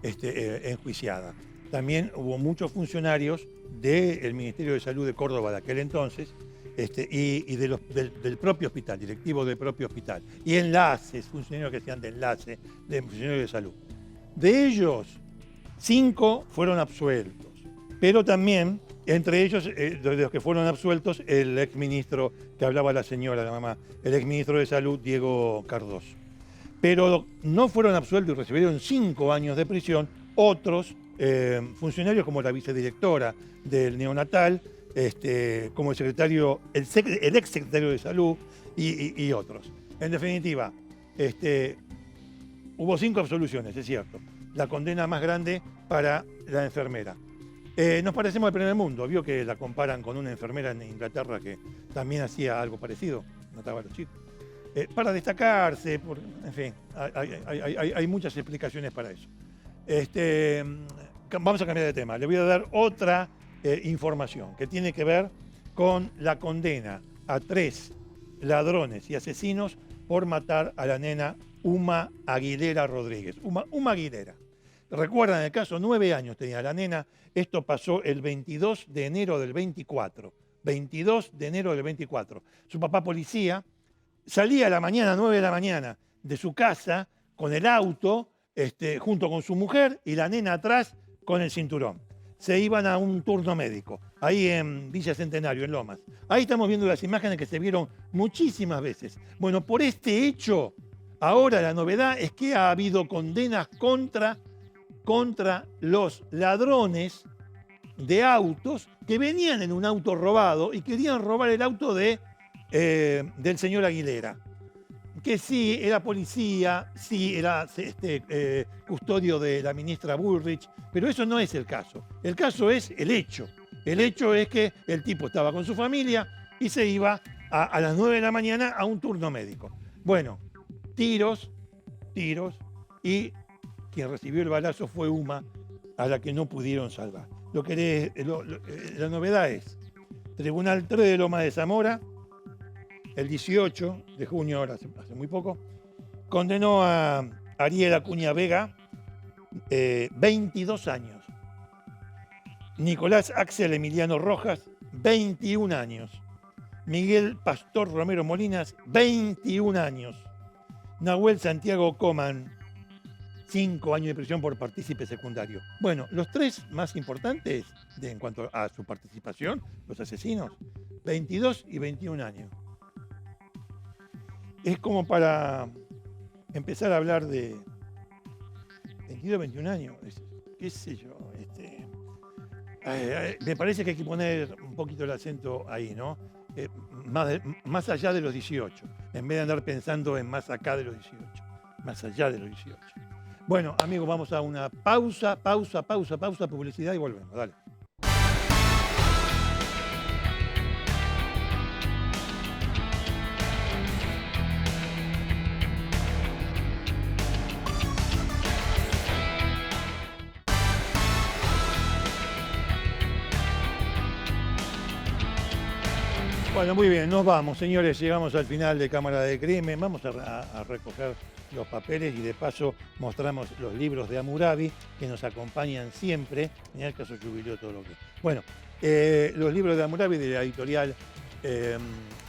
A: enjuiciada, también hubo muchos funcionarios del Ministerio de Salud de Córdoba de aquel entonces, y del propio hospital, directivos del propio hospital, y enlaces, funcionarios que hacían de enlace, de funcionarios de salud. De ellos, 5 fueron absueltos, pero también, entre ellos, de los que fueron absueltos, el exministro, que hablaba la señora, la mamá, el exministro de Salud, Diego Cardoso. Pero no fueron absueltos y recibieron 5 años de prisión otros funcionarios como la vicedirectora del neonatal, como el secretario, el ex secretario de Salud y otros. En definitiva, hubo 5 absoluciones, es cierto. La condena más grande para la enfermera. Nos parecemos al primer mundo. Vio que la comparan con una enfermera en Inglaterra que también hacía algo parecido, mataba a los chicos. Para destacarse, en fin, hay muchas explicaciones para eso. Vamos a cambiar de tema. Le voy a dar otra información que tiene que ver con la condena a 3 ladrones y asesinos por matar a la nena Uma Aguilera Rodríguez. Uma Aguilera. Recuerdan el caso, 9 años tenía la nena. Esto pasó el 22 de enero del 24. 22 de enero del 24. Su papá policía salía a la mañana, 9 de la mañana, de su casa con el auto, junto con su mujer y la nena atrás con el cinturón. Se iban a un turno médico, ahí en Villa Centenario, en Lomas. Ahí estamos viendo las imágenes que se vieron muchísimas veces. Bueno, por este hecho, ahora la novedad es que ha habido condenas contra los ladrones de autos que venían en un auto robado y querían robar el auto del señor Aguilera, que sí era policía, sí era custodio de la ministra Bullrich, pero eso no es el caso. El caso es el hecho. El hecho es que el tipo estaba con su familia y se iba a las 9 de la mañana a un turno médico. Bueno, tiros, y quien recibió el balazo fue Uma, a la que no pudieron salvar. La novedad es, Tribunal 3 de Loma de Zamora, el 18 de junio, ahora hace muy poco, condenó a Ariel Acuña Vega 22 años. Nicolás Axel Emiliano Rojas, 21 años. Miguel Pastor Romero Molinas, 21 años. Nahuel Santiago Coman, 5 años de prisión por partícipe secundario. Bueno, los 3 más importantes en cuanto a su participación, los asesinos, 22 y 21 años. Es como para empezar a hablar de 22, 21 años, qué sé yo. Me parece que hay que poner un poquito el acento ahí, ¿no? Más allá de los 18, en vez de andar pensando en más acá de los 18, más allá de los 18. Bueno, amigos, vamos a una pausa, publicidad y volvemos. Dale. Bueno, muy bien, nos vamos, señores. Llegamos al final de Cámara de Crimen. Vamos a recoger los papeles y de paso mostramos los libros de Hammurabi que nos acompañan siempre. En el caso jubiló todo lo que... Bueno, los libros de Hammurabi de la editorial de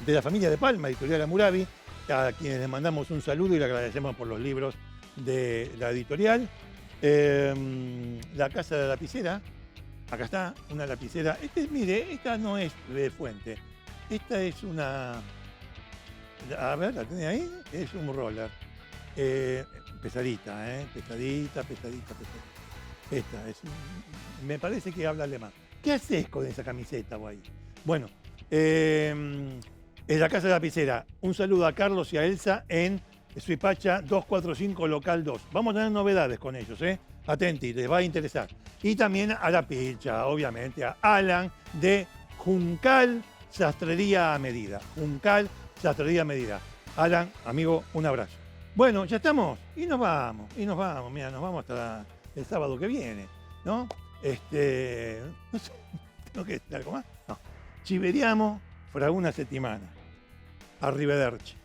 A: la familia de Palma, editorial Hammurabi, a quienes les mandamos un saludo y le agradecemos por los libros de la editorial. La Casa de la Lapicera, acá está, una lapicera. Mire, esta no es de fuente, esta es una... A ver, ¿la tenés ahí? Es un roller. Pesadita, pesadita. Esta es... Me parece que habla alemán. ¿Qué haces con esa camiseta, guay? Bueno, en la Casa de la Lapicera, un saludo a Carlos y a Elsa en Suipacha 245 Local 2. Vamos a tener novedades con ellos, Atenti, les va a interesar. Y también a la Pilcha, obviamente, a Alan de Juncal Sastrería a Medida. Juncal Sastrería a Medida. Alan, amigo, un abrazo. Bueno, ya estamos. Y nos vamos. Mira, nos vamos hasta el sábado que viene, ¿no? No sé, ¿tengo que decir algo más? No. Ci vediamo fra una settimana. Arrivederci.